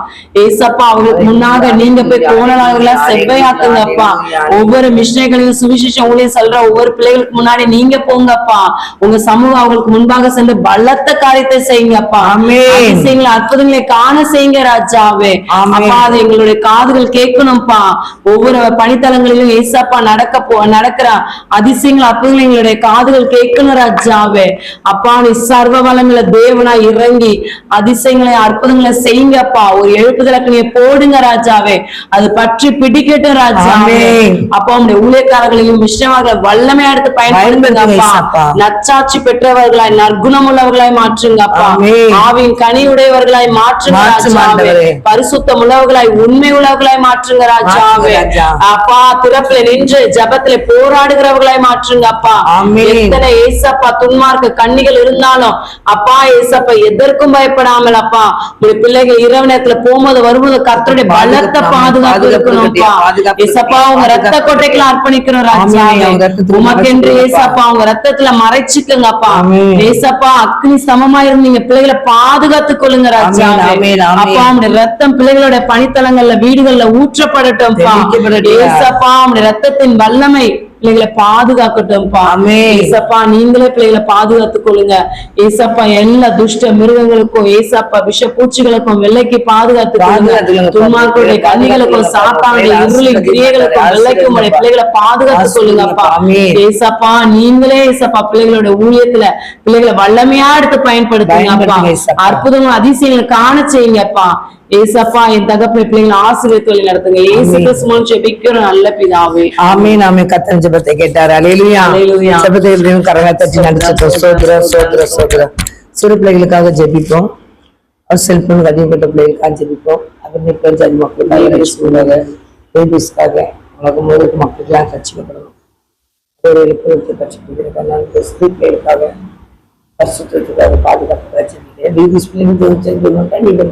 ஏசப்பா அவங்களுக்கு முன்னாக நீங்க போய் கோணலாளர்களா செவ்வையாக்குங்கப்பா. ஒவ்வொரு மிஷனரிகளையும் சுவிசேஷம் ஊழியம் சொல்ற ஒவ்வொரு பிள்ளைகளுக்கு முன்னாடி நீங்க போங்கப்பா. உங்க சமூகம் அவங்களுக்கு முன்பாக சென்று பலத்த காரியத்தை செய்யுங்கப்பா. அதிசயங்களை அற்புதங்களை காண செய்யுங்க ராஜாவே. அப்பா அது எங்களுடைய காதுகள் கேட்கணும்ப்பா. ஒவ்வொரு பணித்தளங்களிலும் ஏசப்பா நடக்கிற அதிசயங்கள் அற்புதங்களை எங்களுடைய காதுகள் கேட்கணும் ராஜாவே. அப்பா நீ சர்வ வளங்கள தேவனா இறங்கி அதிசயங்களை அற்புதங்களை செய்யுங்கப்பா. ஒரு எழுப்புதலுக்கு நீ போடுங்க ராஜாவே. அது பற்றி பிடிக்கட்டும் ராஜாவே. அப்பா உங்களுடைய ஊழியக்காரர்களையும் மிஷனரிகளை வல்லமையா எடுத்து பயன்படுத்துங்கப்பா. நற்சாட்சி பெற்றவர்களாய் நற்குணம் உள்ளவர்களாய் மாற்றுங்கப்பா. ஆமென். ஆவின் கனி உடையவர்களாய் மாற்றுங்க மாற்றும் ராஜாவே. ஆண்டவரே. பரிசுத்தம் உள்ளவர்களாய் உண்மை உள்ளவர்களாய் மாற்றுங்க ராஜாவே. ராஜா. அப்பா திறப்புல நின்று ஜெபத்துல போராடுகிறவர்களாய் மாற்றுங்க அப்பா. ஆமென். எத்தனை ஏசப்பா துன்மார்க்க கண்ணிகள் இருந்தாலும் அப்பா ஏசப்பா எதற்கும் பயப்படாமல் அப்பா உங்களுடைய பிள்ளைகள் இரவு நேரத்துல போகும்போது வரும்போது கர்த்தருடைய பலத்த பாதுகாப்பு இருக்கணும்ப்பா. ஏசப்பா உங்க ரத்த கொட்டைக்குள்ள அர்ப்பணிக்கிறோம் ராஜாவே. உமக்கென்று ஏசப்பா உங்க ரத்தத்துல மறைச்சுக்குங்கப்பா. ஆமென். ஏசப்பா அக்னி சமமா இருந்து நீங்க பிள்ளைகளை பாதுகாத்துக் கொள்ளுங்க ராஜாவே. ஆமென், ஆமென். அப்பா உங்களுடைய ரத்தம் பிள்ளைகளோட பணித்தலங்கள்ல வீடுகள்ல ஊற்றப்படட்டும்பா. தெளிக்கப்படட்டும். ஏசப்பா உங்களுடைய ரத்தத்தின் வல்லமை பிள்ளைகளை பாதுகாக்கட்டும்பா. ஆமென். ஏசப்பா நீங்களே பிள்ளைகளை பாதுகாத்துக் கொள்ளுங்க ஏசப்பா. எல்லா துஷ்ட மிருகங்களுக்கும் ஏசப்பா விஷ பூச்சிகளுக்கும் வெள்ளைக்கு பாதுகாத்துக்கொள்ளுங்க. துன்மார்க்கருடைய கண்ணிகளுக்கும் சாத்தானுடைய இருளின் கிரியைகளுக்கும் வெள்ளைக்கும் உடைய பிள்ளைகளை பாதுகாத்துக் கொள்ளுங்கப்பா. ஏசப்பா நீங்களே ஏசப்பா பிள்ளைகளோட ஊழியத்துல பிள்ளைகளை வல்லமையா எடுத்து பயன்படுத்துங்கப்பா. அற்புதங்கள் அதிசயங்களை காண செய்யுங்கப்பா. ஏசப்பா என் தகப்பனை பிள்ளைகளை ஆசீர்வதித்து வழி நடத்துங்க. ஏசு கிறிஸ்து மூலம் ஜெபிக்கிற நல்ல பிதாவே. ஆமென். ஆமென். கர்த்தர் ஜெபத்தை கேட்டார். அல்லேலூயா. அல்லேலூயா. ஜெபத்தை எப்படியும் கரங்களை தட்டி நடத்திட்டோம். ஸ்தோத்திரம், ஸ்தோத்திரம், ஸ்தோத்திரம். சிறு பிள்ளைகளுக்காக ஜெபிப்போம். செல்போன் அதிகப்பட்ட பிள்ளைகளுக்காக ஜெபிப்போம். அப்புறம் நிப்பஞ்சாதி மக்களுக்காக ரட்சிப்புக்காக பேபிஸ்க்காக உலகம் முழுக்க மக்களுக்கெல்லாம் ரட்சிக்கப்படணும். ஸ்திரீ பிள்ளைகளுக்காக பரிசுத்தத்துக்காக பாதுகாப்பு ஜெபிக்கிறேன். பேபிஸ் பிள்ளைங்களுக்கு நீங்க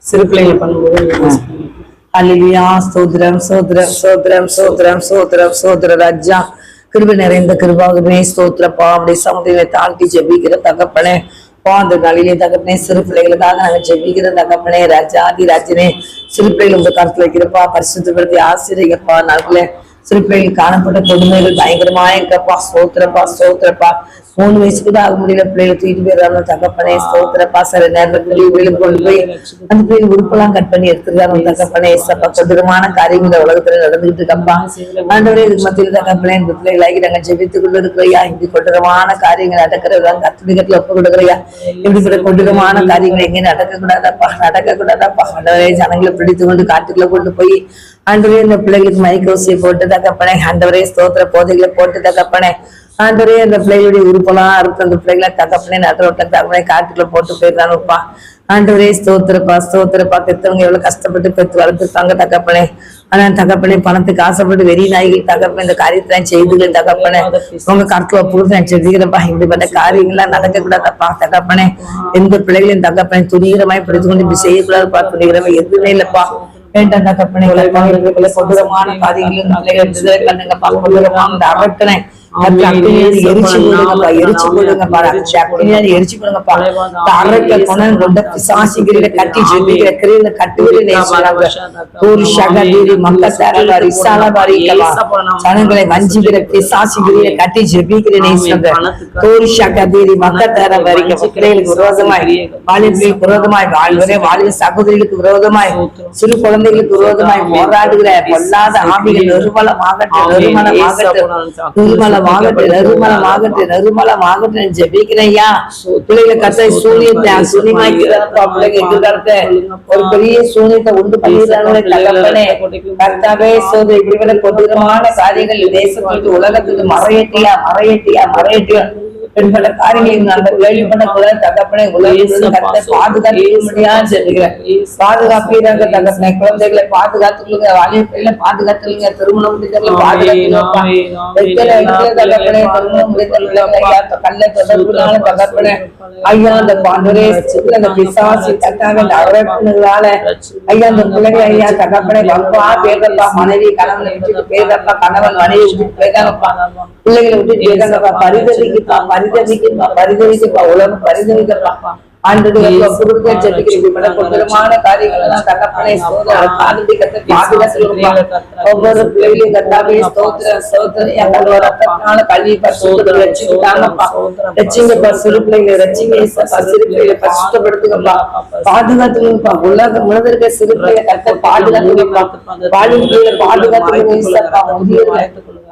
சிறு பிள்ளைகள் பண்ணும்போது அல்லேலூயா. ஸ்தோத்திரம், ஸ்தோத்திரம், ஸ்தோத்திரம், ஸ்தோத்திரம், ஸ்தோத்திரம், ஸ்தோத்திரம். ராஜா கிருபை நிறைந்த கிருபாகவே ஸ்தோத்திரப்பா. அப்படியே சமுதிரை தாழ்த்தி ஜெபிக்கிற தகப்பனே அந்த நாளிலே தகப்பனே சிறு பிள்ளைகளுக்காக நாங்க ஜெபிக்கிற தகப்பனே ராஜாதி ராஜனே சிறு பிள்ளைகள் உங்க கருத்துல வைக்கிறப்பா. பரிசுத்தப்படுத்தி ஆசிரியப்பா. நாட்களே சிறு பிள்ளைகள் காணப்பட்ட கொடுமைகள் பயங்கரமா இருக்கப்பா. ஸ்தோத்திரப்பா, ஸ்தோத்திரப்பா. 3 வயசுக்கு தான் ஆக முடியல பிள்ளைகளை தூக்கிட்டு போயிடறாங்க தகப்பனே. ஸ்தோத்திரப்பா. சில நேரத்துல பிள்ளைகளுக்கு கொண்டு போய் அந்த பிள்ளைகள் உறுப்பெல்லாம் கட் பண்ணி எடுத்துருக்காங்க தகப்பனே. ஏசப்பா கொடூரமான காரியங்கள் உலகத்துல நடந்துகிட்டு இருக்கப்பா. ஆண்டவரே இதுக்கு மத்தியில் தகப்பனே இந்த பிள்ளைகளாகி நாங்க ஜெபித்து கொண்டு இருக்கிறையா. இந்த கொடூரமான காரியங்கள் நடக்கிறதா கத்துடிக்கத்துல ஒப்பு கொடுக்குறையா. இப்படிப்பட்ட கொடூரமான காரியங்கள் எங்கேயும் நடக்கக்கூடாதப்பா, நடக்கக்கூடாதப்பா. ஆண்டவரே ஜனங்களை பிடித்து கொண்டு காட்டுக்குள்ள கொண்டு போய் ஆண்டவரே இந்த பிள்ளைகளுக்கு மைக்கோசியை போட்டு தகப்பனே. ஆண்டவரே ஸ்தோத்திர போதைகளை போட்டு தகப்பனே. ஆண்டவரே அந்த பிள்ளைகளுடைய உறுப்பெல்லாம் இருக்கு அந்த பிள்ளைகளை தகப்பனே நடுரோட்ட தகப்பனே காட்டுக்குள்ள போட்டு போயிடறானுப்பா. ஆண்டவரே ஸ்தோத்திரப்பா, ஸ்தோத்திரப்பா. பெற்றவங்க எவ்வளவு கஷ்டப்பட்டு பெற்று வளர்த்துருக்காங்க தகப்பனே. ஆனா தகப்பனே பணத்துக்கு ஆசைப்பட்டு வெறி நாய்கள் தகப்பனே இந்த காரியத்தை செய்துகள் தகப்பனே உங்க கருத்துல புரிஞ்சு செஞ்சுக்கிறப்பா. இப்படிப்பட்ட காரியங்கள்லாம் நடக்க கூடாதப்பா தகப்பனே. எந்த பிள்ளைகளையும் தகப்பனே துணிகரமாய் பிடித்து கொண்டு இப்படி செய்யக்கூடாதுப்பா. துணிகரமா எதுவுமே இல்லப்பா. வேண்டாம் தகப்பனே. கொடூரமான காரியங்களும் கண்ணுங்கப்பா. கொடூரமான அரட்டனை எரிச்சு கொடுங்கப்பா, எரிச்சு கொடுங்கப்பா, எரிச்சு கொடுங்கப்பா. கட்டி ஜெபிக்கிற கிரியில கட்டுவில ஜனங்களை வஞ்சிக்கிற பிசாசிகிரியில கட்டி ஜெபிக்கிற நேசங்க தோரி சகதீரி மக்கத்தார வரிக்க பிள்ளைகளுக்கு விரோதமாய் வாலிபர்களுக்கு விரோதமாய் வாழ்வரே வாலிப சகோதரிகளுக்கு விரோதமாய் சிறு குழந்தைகளுக்கு விரோதமாய் போராடுகிற பொல்லாத ஆவிகள் நிர்மலமாகட்டும், நிர்மலமாகட்டும், நிர்மலமாகட்டும், நிர்மலமாகட்டும் ஜெபிக்கிறையா. பிள்ளைகளை கத்த சூனியத்தை சுனிமாக்கிறப்பா. பிள்ளைங்க எதிர்காலத்தை ஒரு பெரிய சூனியத்தை உண்டு பண்ணிடுறாங்களே தகப்பனே. கர்த்தாவே சோதனை இப்படிப்பட்ட கொடூரமான காரியங்கள் தேசத்துக்கு உலகத்துக்கு மறையட்டியா மறையட்டியா மறையட்டியா பெண்பட்ட காரியங்களையும் நாங்கள் கேள்விப்பட்ட கூட தகப்பனை உலகத்தை பாதுகாக்க முடியாது சொல்லுகிறேன். பாதுகாப்பீராங்க தகப்பனை. குழந்தைகளை பாதுகாத்துக்கொள்ளுங்க, வாலிபர்களை பாதுகாத்துக்கொள்ளுங்க, திருமணம் முடிந்தவர்களை பாதுகாத்துக்கொள்ளுங்க தகப்பனை. திருமணம் முடிந்தவர்களை கல்ல தொடர்புனால தகப்பனை ஐயா அந்த பாண்டவரே அந்த பிசாசி தட்டாக அரவணைகளால ஐயா அந்த பிள்ளைகளை ஐயா தகப்பனை வம்பா பேரப்பா. மனைவி கணவனை விட்டுட்டு பேரப்பா, கணவன் மனைவி விட்டுட்டு பேராங்கப்பா, பிள்ளைகளை விட்டுட்டு பேராங்கப்பா. பரிதவிக்குப்பா, பரிதவிக்குப்பா, பரிதவிக்குப்பா, உலகம் பரிதவிக்கப்பா. ஆண்டவரே கொடூரமான காரியங்கள் எல்லாம் தகப்பனை ஒவ்வொரு பிள்ளைகளையும் கத்தாவே ஸ்தோத்திரம் ஸ்தோத்திரம் ரத்தத்தினால கல்வி ரட்சிங்கப்பா. சிறு பிள்ளைகளை ரட்சிங்க, சிறு பிள்ளைகளை கஷ்டப்படுத்துங்கப்பா, பாதுகாத்துங்கப்பா. உலகம் இருக்க சிறு பிள்ளைகளை கத்த பாதுகாத்துங்கப்பா, பாலின் பிள்ளைகளை பாதுகாத்துங்க.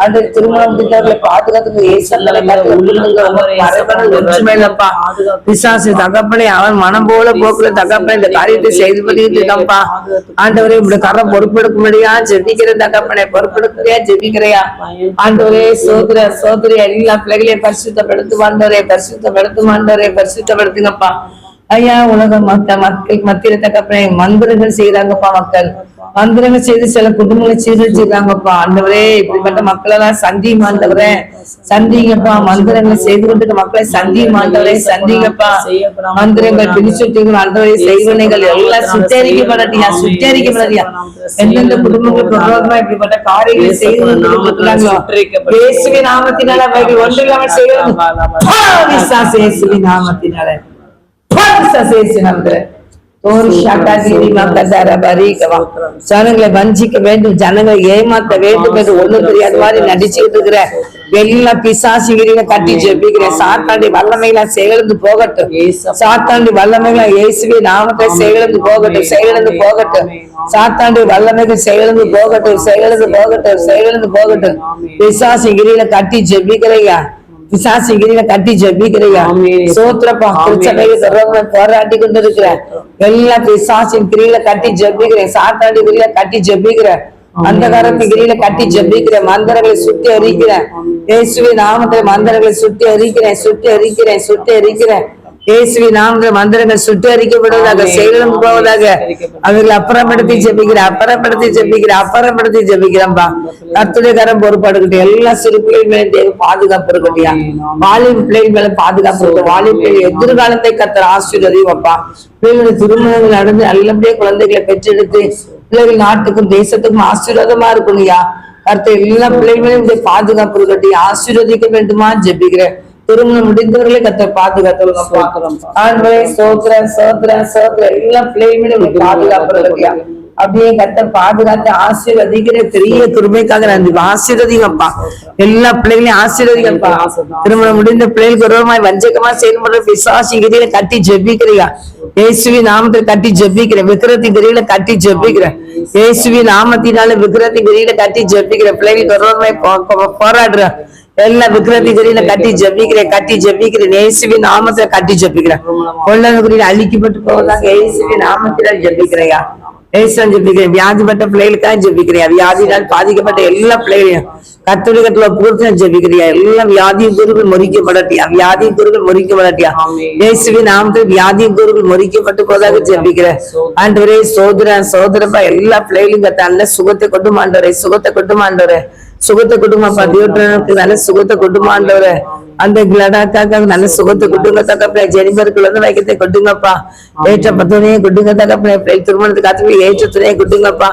அந்த திருமணம் முடிந்தவர்களை பாதுகாத்துங்க ஏசப்பா. பிசாசு தகப்பனே அவன் மனம் போல போக்குல தகப்பனை இந்த காரியத்தை செய்து பண்ணிட்டுப்பா. ஆண்டவரே இப்படி கரம் பொறுப்பெடுக்க முடியா ஜெபிக்கிற தகப்பனை பொறுப்பெடுக்கிறியா ஜெபிக்கிறையா ஆண்டவரே. சோதர சோதரி எல்லா பிள்ளைகளையும் பரிசுத்தப்படுத்து ஆண்டவரே, பரிசுத்தப்படுத்து ஆண்டவரே, பரிசுத்தப்படுத்துங்கப்பா ஐயா. உலக மக்கள் மத்தியில தகப்பனை மந்திரங்கள் செய்யறாங்கப்பா. மக்கள் மந்திரங்கள் செய்து சில குடும்பங்களை சீரழிச்சிருக்காங்கப்பா. ஆண்டவரே இப்படிப்பட்ட மக்கள் எல்லாம் சந்தியும் ஆண்டவரே, சந்திங்கப்பா. மந்திரங்களை செய்து கொண்டு மக்களை சந்தியும் ஆண்டவரே, சந்திங்கப்பா. மந்திரங்கள் பிடிச்சுட்டீங்க ஆண்டவரே, செய்வனைகள் எல்லாம் சுத்தரிக்கப்படட்டியா, சுத்தரிக்கப்படட்டியா. எந்தெந்த குடும்பங்களுக்கு விரோதமா இப்படிப்பட்ட காரியங்களை செய்து கொண்டிருக்கிறாங்களோ இயேசுவின் நாமத்தினால அவைகள் ஒன்றில்லாமல் செய்யணும். இயேசுவின் நாமத்தினால ஜனங்களை வஞ்சிக்க வேண்டும், ஜனங்களை ஏமாத்த வேண்டும் என்று ஒண்ணும் தெரியாத மாதிரி நடிச்சுக்கிட்டு இருக்கிற எல்லா பிசாசுகளையும் கட்டி ஜெபிக்கிறேன். சாத்தாண்டி வல்லமைகளா செயலந்து போகட்டும், சாத்தாண்டி வல்லமைகளா இயேசுவே நாமத்தை செயலந்து போகட்டும், செயலந்து போகட்டும். சாத்தாண்டி வல்லமைகள் செயலந்து போகட்டும், செயலந்து போகட்டும், செயலந்து போகட்டும். பிசாசுகிரியில கட்டி ஜெபிக்கிறையா, பிசாசுகிரியில கட்டி ஜெபிக்கிறையா. சோத்திரப்பா. போராட்டி கொண்டு இருக்கிற எல்லா பிசாசின் கிரியில கட்டி ஜெபிக்கிறேன், சாத்தாண்டி கிரியில கட்டி ஜெபிக்கிறேன், அந்த காரத்தின் கிரியில கட்டி ஜெபிக்கிறேன். மந்திரங்களை சுட்டி அறிக்கிறேன் இயேசுவின் நாமத்துல, மந்திரங்களை சுட்டி அறிக்கிறேன், சுட்டி அறிக்கிறேன், சுட்டி அறிக்கிறேன் இயேசுவின் நாமத்துல. மந்திரங்கள் சுட்டி அறிக்கப்படுவதாக, செயலும் போவதாக. அவர்களை அப்புறப்படுத்தி ஜெபிக்கிறேன், அப்புறப்படுத்தி ஜெபிக்கிறேன், அப்புறப்படுத்தி ஜெபிக்கிறேன்பா. கர்த்தருடைய கரம் பொறுப்பாடுகிட்ட எல்லா சிறு பிள்ளைகள் மேல தேவை பாதுகாப்பு இருக்கட்டியா, வாலிப பிள்ளைகள் மேல பாதுகாப்பு இருக்கு. வாலிப பிள்ளைகள் எதிர்காலத்தை கர்த்தர் ஆசீர்வதிப்பா. பிள்ளைகளுடைய திருமணங்கள் நடந்து நல்லபடியா குழந்தைகளை பெற்றெடுத்து பிள்ளைகள் நாட்டுக்கும் தேசத்துக்கும் ஆசீர்வாதமா இருக்கணும்யா. கர்த்தர் எல்லா பிள்ளைகளையும் பாதுகாப்பு இருக்கட்டி ஆசீர்வதிக்க வேண்டுமா ஜெபிக்கிறேன். திருமணம் முடிந்தவர்களே கர்த்தர் பாதுகாத்து ஆண்களை சோத்திர சோத்திர சோத்திர எல்லா பிள்ளைகளுமே பாதுகாப்பு இருக்கட்டியா. அப்படியே கர்த்தர் பாதுகாத்து ஆசீர்வதிக்கிற பெரிய கிருபைக்காக நன்றி. ஆசீர்வதிங்கப்பா, எல்லா பிள்ளைகளையும் ஆசீர்வதிங்கப்பா. திருமணம் முடிந்த பிள்ளைகளுக்கு உருவமாய் வஞ்சகமா செயல்படுற பிசாசு கிரியில கட்டி ஜெபிக்கிறியா, இயேசுவி நாமத்தில் கட்டி ஜெபிக்கிறேன். விக்கிரத்தின் கிரியில கட்டி ஜெபிக்கிறேன், இயேசுவி நாமத்தினால விக்கிரத்தின் கிரியில கட்டி ஜெபிக்கிறேன். பிள்ளைகளுக்கு உருவமாய் போராடுற எல்லா விக்கிரத்தின் கிரியில கட்டி ஜெபிக்கிறேன், கட்டி ஜெபிக்கிறேன். இயேசுவி நாமத்துல கட்டி ஜெபிக்கிறேன். கொள்ளன குறியில அழிக்கப்பட்டு போவதாக இயேசுவி நாமத்தில ஜெபிக்கிறையா, ஏசன் ஜெபிக்கிறேன். வியாதிப்பட்ட பிள்ளைகளுக்காக ஜெபிக்கிறியா, வியாதியால் பாதிக்கப்பட்ட எல்லா பிள்ளைகளையும் கத்தோலிக்கத்துல பூர்த்தி ஜெபிக்கிறியா. எல்லாம் வியாதியின் குருகள் முறிக்கப்படட்டியா, வியாதியின் குருகள் முறிக்கப்படட்டியா. இயேசுவின் நாமத்தில் வியாதியின் குருகள் முறிக்கப்பட்டு போதாக ஜெபிக்கிறேன். ஆண்டவரே சோதர சோதரப்பா எல்லா பிள்ளைகளையும் கத்த நல்ல சுகத்தை கொண்டு மாண்டவரே, சுகத்தை கொண்டு மாண்டவரே, சுகத்தை குடும்பப்பா. தியோட்டனுக்கு நல்ல சுகத்தை கொண்டுமாண்டவரே, அந்த லடாக்காக நல்ல சுகத்தை கொடுங்க தகப்பே. ஜெனிபருக்கு வந்து வைக்கத்தை கொடுங்கப்பா. ஏற்ற பத்துணையை கொடுங்க தகப்பே. திருமணத்துக்கு காத்துக்கு ஏற்ற துணையை கொடுங்கப்பா,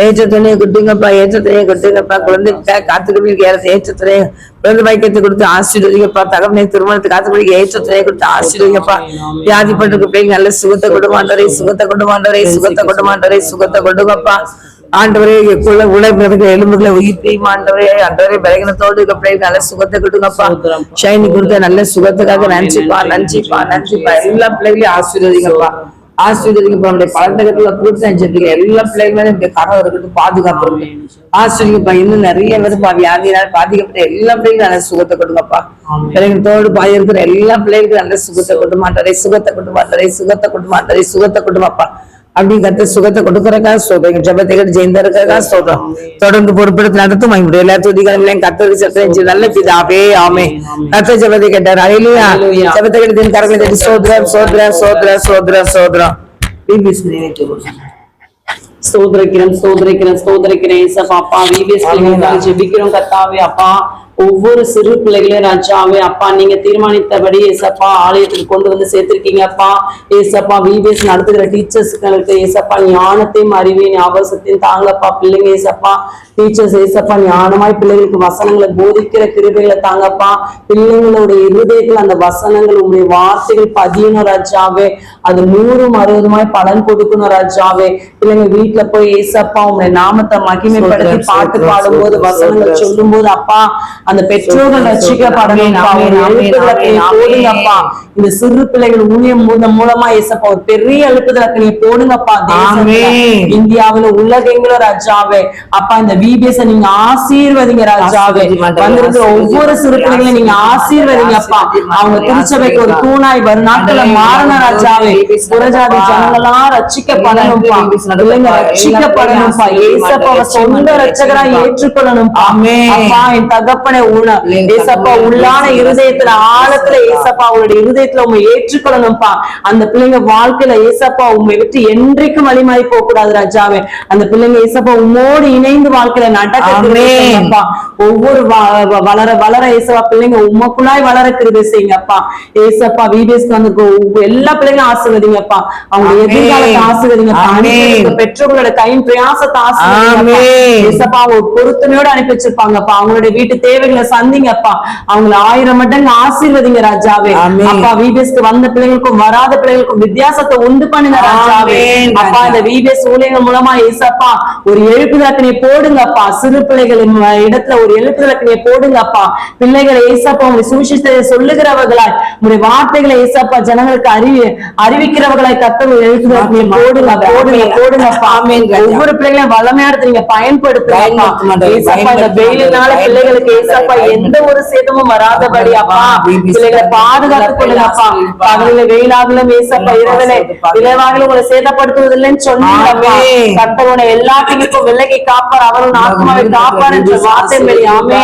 ஏற்ற துணையை கொடுங்கப்பா, ஏற்ற துணையை கொடுங்கப்பா. குழந்தைக்கு காத்துக்கு ஏற்ற துணையை குழந்தை வைக்கத்தை கொடுத்து ஆசீர்வதிங்கப்பா. தகப்பனை திருமணத்துக்கு காத்துக்கு ஏற்ற துணையை கொடுத்து ஆசீர்வதிங்கப்பா. வியாதிப்பட்டிருக்கு பிள்ளைங்க நல்ல சுகத்தை கொடுமாண்டவரே, சுகத்தை கொண்டுமாண்டவரே, சுகத்தை கொண்டுமாண்டவரே, சுகத்தை கொடுங்கப்பா. ஆண்டவரே உழைப்பு எலும்புகளை உயிர்ப்பையும் ஆண்டவரே, ஆண்டவரே பலகீனத்தோடு நல்ல சுகத்தை கொடுங்கப்பா. ஷைனி கொடுத்த நல்ல சுகத்துக்காக நன்றிப்பா, நன்றிப்பா, நன்றிப்பா. எல்லா பிள்ளைகளையும் ஆசீர்வதிங்கப்பா, ஆசீர்வதிங்கப்பா. நம்முடைய பழக்கத்துல பூர்த்தி செஞ்சிருக்கீங்க எல்லா பிள்ளைகளுமே நம்முடைய கரம் இருக்குது, பாதுகாப்பு இருக்கு. ஆசீர்வதிங்கப்பா. இன்னும் நிறைய பேருப்பா வியாதியினால் பாதிக்கப்பட்ட எல்லா பிள்ளைகளும் நல்ல சுகத்தை கொடுங்கப்பா. பலகீனத்தோடு பாதி இருக்கிற எல்லா பிள்ளைகளுக்கும் நல்ல சுகத்தை கொண்டு மாட்டாரே, சுகத்தை கொண்டு மாட்டாரே, சுகத்தை கொண்டு மாட்டாரே, சுகத்தை கொடுமாப்பா. அப்படி கத்த சுகத்தை கொடுக்கறதுக்காக சொல்றேன். ஜபத்தை ஜெயந்தருக்காக சொல்றோம். தொடர்ந்து பொறுப்பெடுத்து நடத்தும் எல்லா துதிகளையும் கத்தருக்கு சத்தம் நல்ல பிதாவே ஆமே. கத்த ஜபத்தை கேட்டார். அலையிலையா ஜபத்தை கேட்டு கரங்களை தட்டி சோதரம் சோதரம் சோதரம் சோதரம் சோதரம் ஸ்தோத்திரிக்கிறேன், ஸ்தோத்திரிக்கிறேன், ஸ்தோத்திரிக்கிறேன். அப்பா விபிஎஸ் ஜெபிக்கிறோம் கர்த்தாவே. அப்பா ஒவ்வொரு சிறு பிள்ளைகளையும் ராஜாவே அப்பா நீங்க தீர்மானித்தபடி ஏசப்பா ஆலயத்துக்கு கொண்டு வந்து சேர்த்திருக்கீங்க அப்பா. ஏசப்பா விபிஎஸ் நடத்துகிற டீச்சர்ஸ்களுக்கு ஏசப்பா ஞானத்தையும் அறிவையும் ஞாபகத்தையும் தாங்கப்பா. பிள்ளைங்க ஏசப்பா டீச்சர்ஸ் ஏசப்பா ஞானமாய் பிள்ளைகளுக்கு வசனங்களை போதிக்கிற கிருபைகளை தாங்கப்பா. பிள்ளைங்களுடைய இருதயத்தில் அந்த வசனங்கள் உங்களுடைய வார்த்தைகள் பதியணும் ராஜாவே. அது 100-60 பலன் கொடுக்கணும் ராஜாவே. பிள்ளைங்க வீட்டுல போய் ஏசப்பா உங்களுடைய நாமத்தை மகிமைப்படுத்தி பாட்டு பாடும்போது வசனங்கள் சொல்லும் போது அப்பா அந்த பெற்றோர்கள் ரட்சிக்கப்படணும்ப்பா. ஒரு எழுப்புதலுக்கு நீ போடுங்கப்பா. இந்த சிறு பிள்ளைகள் ஊழியம் மூலமா ஏசப்பா ஒரு பெரிய எழுப்புதலுக்கு நீ போடுங்கப்பா. இந்தியாவில உலகெங்கிலும் ராஜாவே அப்பா இந்த VBS நீங்க ஆசீர்வதிங்க ராஜாவே. வந்திருக்கிற ஒவ்வொரு சிறு பிள்ளைகளையும் நீங்க ஆசீர்வதிங்கப்பா. அவங்க திருச்சபைக்கு ஒரு தூணாய் வரும் நாட்கள மாறின ராஜாவே. புறஜாதி ஜனங்களெல்லாம் ரட்சிக்கப்படணும்ப்பா. பிள்ளைங்க ரட்சிக்கப்படணும்ப்பா. ஏசப்பாவை சொந்த ரட்சகரா ஏற்றுக்கொள்ளணும்ப்பா. அப்பா என் தகப்பனை ஏசப்பா உள்ளான இருதயத்துல ஆழத்துல ஏசப்பா அவங்களுடைய இருதயத்துல உண்மை ஏற்றுக்கொள்ளணும்ப்பா. அந்த பிள்ளைங்க வாழ்க்கையில ஏசப்பா உண்மை விட்டு என்றைக்கும் வழிமாறி போக கூடாது ராஜாவே. அந்த பிள்ளைங்க ஏசப்பா உம்மோடு இணைந்து வாழ்க்கையில நடக்கப்பா. ஒவ்வொரு வளர வளர ஏசப்பா பிள்ளைங்க உமக்குள்ளாய் வளர கிருபை செய்யுங்கப்பா. ஏசப்பா VBSக்கு வந்து எல்லா பிள்ளைங்களும் ஆசீர்வதிங்கப்பா. அவங்களுடைய எதிர்காலத்தை ஆசீர்வதிங்கப்பா. பெற்றோர்களோட கையின் பிரயாசத்தை ஆசீர்வதிங்கப்பா. ஏசப்பா ஒரு பொருத்தனையோடு அனுப்பி வச்சிருப்பாங்கப்பா. அவங்களுடைய வீட்டு தேவைகளை சந்திங்கப்பா. அவங்களை 1000 மடங்கு ஆசீர்வதிங்க ராஜாவே. அப்பா VBSக்கு வந்த பிள்ளைகளுக்கும் வராத பிள்ளைகளுக்கும் வித்தியாசத்தை உண்டு பண்ணின ராஜாவே. அப்பா இந்த VBS ஊழியர்கள் மூலமா ஏசப்பா ஒரு எழுப்புதலக்கணியை போடுங்கப்பா. சிறு பிள்ளைகளின் இடத்துல ஒரு எழுப்புதலக்கணியை போடுங்கப்பா. பிள்ளைகளை ஏசப்பா உங்க சுவிசேஷத்தை சொல்லுகிறவர்களாய் உங்களுடைய வார்த்தைகளை ஏசப்பா ஜனங்களுக்கு அறிவிக்கிறவர்களாய் கர்த்தர் எழுப்புதலக்கணியை போடுங்க போடுங்க போடுங்கப்பா. ஒவ்வொரு பிள்ளைகளையும் வல்லமையா எடுத்து நீங்க பயன்படுத்துங்க ஏசப்பா. இந்த வெயிலினால பிள்ளைகளுக்கு ஏசப்பா எந்த ஒரு சேதமும் வராதபடி அப்பா பிள்ளைகளை பாதுகாத்துக் கொள்ளுங்கப்பா. பகலில வெயிலாகலும் ஏசப்பா இரவாகலும் உங்களை சேதப்படுத்துவதில்லைன்னு சொன்னீங்கப்பா. கர்த்தர் எல்லாத்தையும் விலகி காப்பார். அவரும் ஆத்மாவை காப்பார் என்ற வார்த்தை வெளியாமே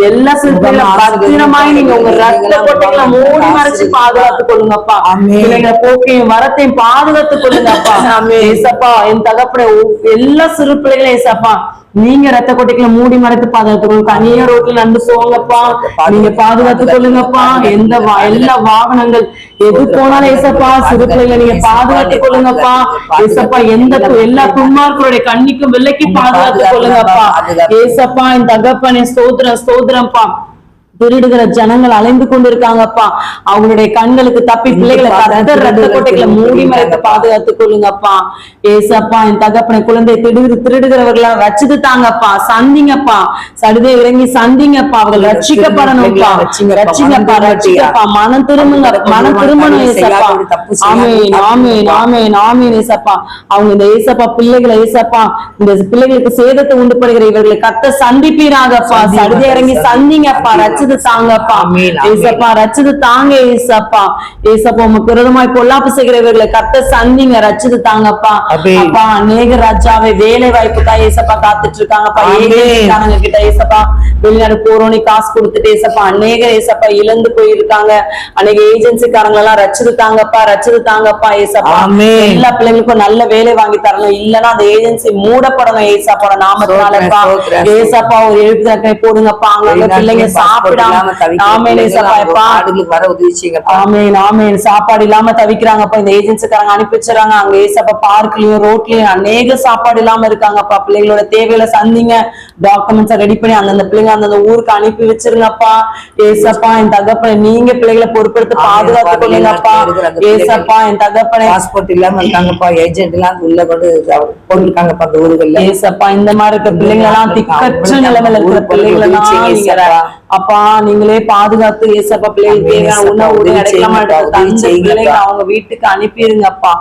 எல்லா சிறுத்தைகளும் பத்திரமாய் நீங்க உங்க ரத்த கொட்டைகளை மூடி மறைச்சு பாதுகாத்துக் கொள்ளுங்கப்பா. பிள்ளைங்களை போக்கையும் வரத்தையும் பாதுகாத்துக் கொள்ளுங்கப்பா. ஏசப்பா என் தகப்பட எல்லா சிறு பிள்ளைகளும் ஏசப்பா நீங்க ரத்த கொட்டைகளை மூடி மறைத்து பாதுகாத்துக்கொள்ளுங்க. தனியா ரோட்ல நடந்து போங்கப்பா. நீங்க பாதுகாத்துக் கொள்ளுங்கப்பா. எல்லா வாகனங்கள் எது போனாலும் ஏசப்பா சிறு பிள்ளைகளை நீங்க பாதுகாத்துக் கொள்ளுங்கப்பா. ஏசப்பா எல்லா துன்மார்களுடைய கண்ணிக்கும் விலைக்கு பாதுகாத்துக் கொள்ளுங்கப்பா. ஏசப்பா என் தகப்பனே ஸ்தோத்திரம் ஸ்தோத்திரம்ப்பா. திருடுகிற ஜனங்கள் அலைந்து கொண்டிருக்காங்கப்பா. அவங்களுடைய கண்களுக்கு தப்பி பிள்ளைகளை ரத்த கொட்டைகளை மூடி மறைத்து பாதுகாத்துக் கொள்ளுங்கப்பா. ஏசப்பா என் தகப்பனை குழந்தை திருடுகிறவர்களா ரச்சித்து தாங்கப்பா. சந்திங்கப்பா. சடுதே இறங்கி சந்திங்கப்பா. அவர்கள் ரட்சிக்கப்படணும்ப்பா. ரட்சிங்கப்பா ரட்சிக்கப்பா. மனம் திரும்பணும் ஏசப்பா. ஆமேன் ஆமேன் ஆமேன் ஆமேன் ஏசப்பா. அவங்க இந்த ஏசப்பா பிள்ளைகளை ஏசப்பா இந்த பிள்ளைகளுக்கு சேதத்தை உண்டு படுகிற இவர்களை கத்த சந்திப்பீராகப்பா. சடுதே இறங்கி சந்திங்கப்பா. ரச்சித்து தாங்கப்பா. ஏசப்பா ரச்சித்து தாங்க ஏசப்பா. ஏசப்பா உமக்கு விரோதமாய் பொல்லாப்பு செய்கிறவர்களை கத்த சந்திங்க. ரச்சித்து தாங்கப்பா. அப்பா அநேக ராஜாவை வேலை வாய்ப்புக்காக ஏசப்பா காத்துட்டு இருக்காங்கப்பா. ஏழைங்க கிட்ட ஏசப்பா வெளிநாடு போறோன்னு காசு கொடுத்துட்டு ஏசப்பா அநேக ஏசப்பா இழந்து போயிருக்காங்க. அநேக ஏஜென்சிக்காரங்க எல்லாம் ரச்சித்து தாங்கப்பா. ரச்சித்து தாங்கப்பா ஏசப்பா. எல்லா பிள்ளைங்களுக்கும் நல்ல வேலை வாங்கி தரணும். இல்லன்னா அந்த ஏஜென்சி மூடப்படணும் ஏசப்பா நாமத்தினாலப்பா. ஏசப்பா ஒரு எழுப்புதலை போடுங்கப்பா. அங்க பிள்ளைங்க சாப்பிடாம சாப்பாடு இல்லாம தவிக்கிறாங்கப்பா. இந்த ஏஜென்சிக்காரங்க அனுப்பி வச்சுறாங்க. அங்க ஏசப்பா பார்க்லயும் ரோட்லயும் அநேக சாப்பாடு இல்லாம இருக்காங்கப்பா. பிள்ளைகளோட தேவைகளை சந்திங்க. டாக்குமெண்ட்ஸ் ரெடி பண்ணி அந்தந்த பிள்ளைங்க அந்தந்த ஊருக்கு அனுப்பி வச்சிருங்கப்பா. ஏசப்பா என் தகப்பனை நீங்க பிள்ளைகளை பொறுப்பெடுத்து பாதுகாத்து கொள்ளுங்கப்பா. ஏசப்பா என் தகப்பனை பாஸ்போர்ட் இல்லாம இருக்காங்கப்பா. ஏஜென்ட் எல்லாம் உள்ள கொண்டு போட்டுருக்காங்கப்பா அந்த ஊருகள்ல. ஏசப்பா இந்த மாதிரி இருக்க பிள்ளைங்க எல்லாம் திக்கற்ற நிலைமையில இருக்கிற பிள்ளைகளை எல்லாம் அப்பா நீங்களே பாதுகாத்து ஏசப்பா பிள்ளைகளுக்கு தேவையான உணவு கிடைக்காம பிள்ளைங்க அவங்க வீட்டுக்கு அனுப்பிடுங்கப்பா.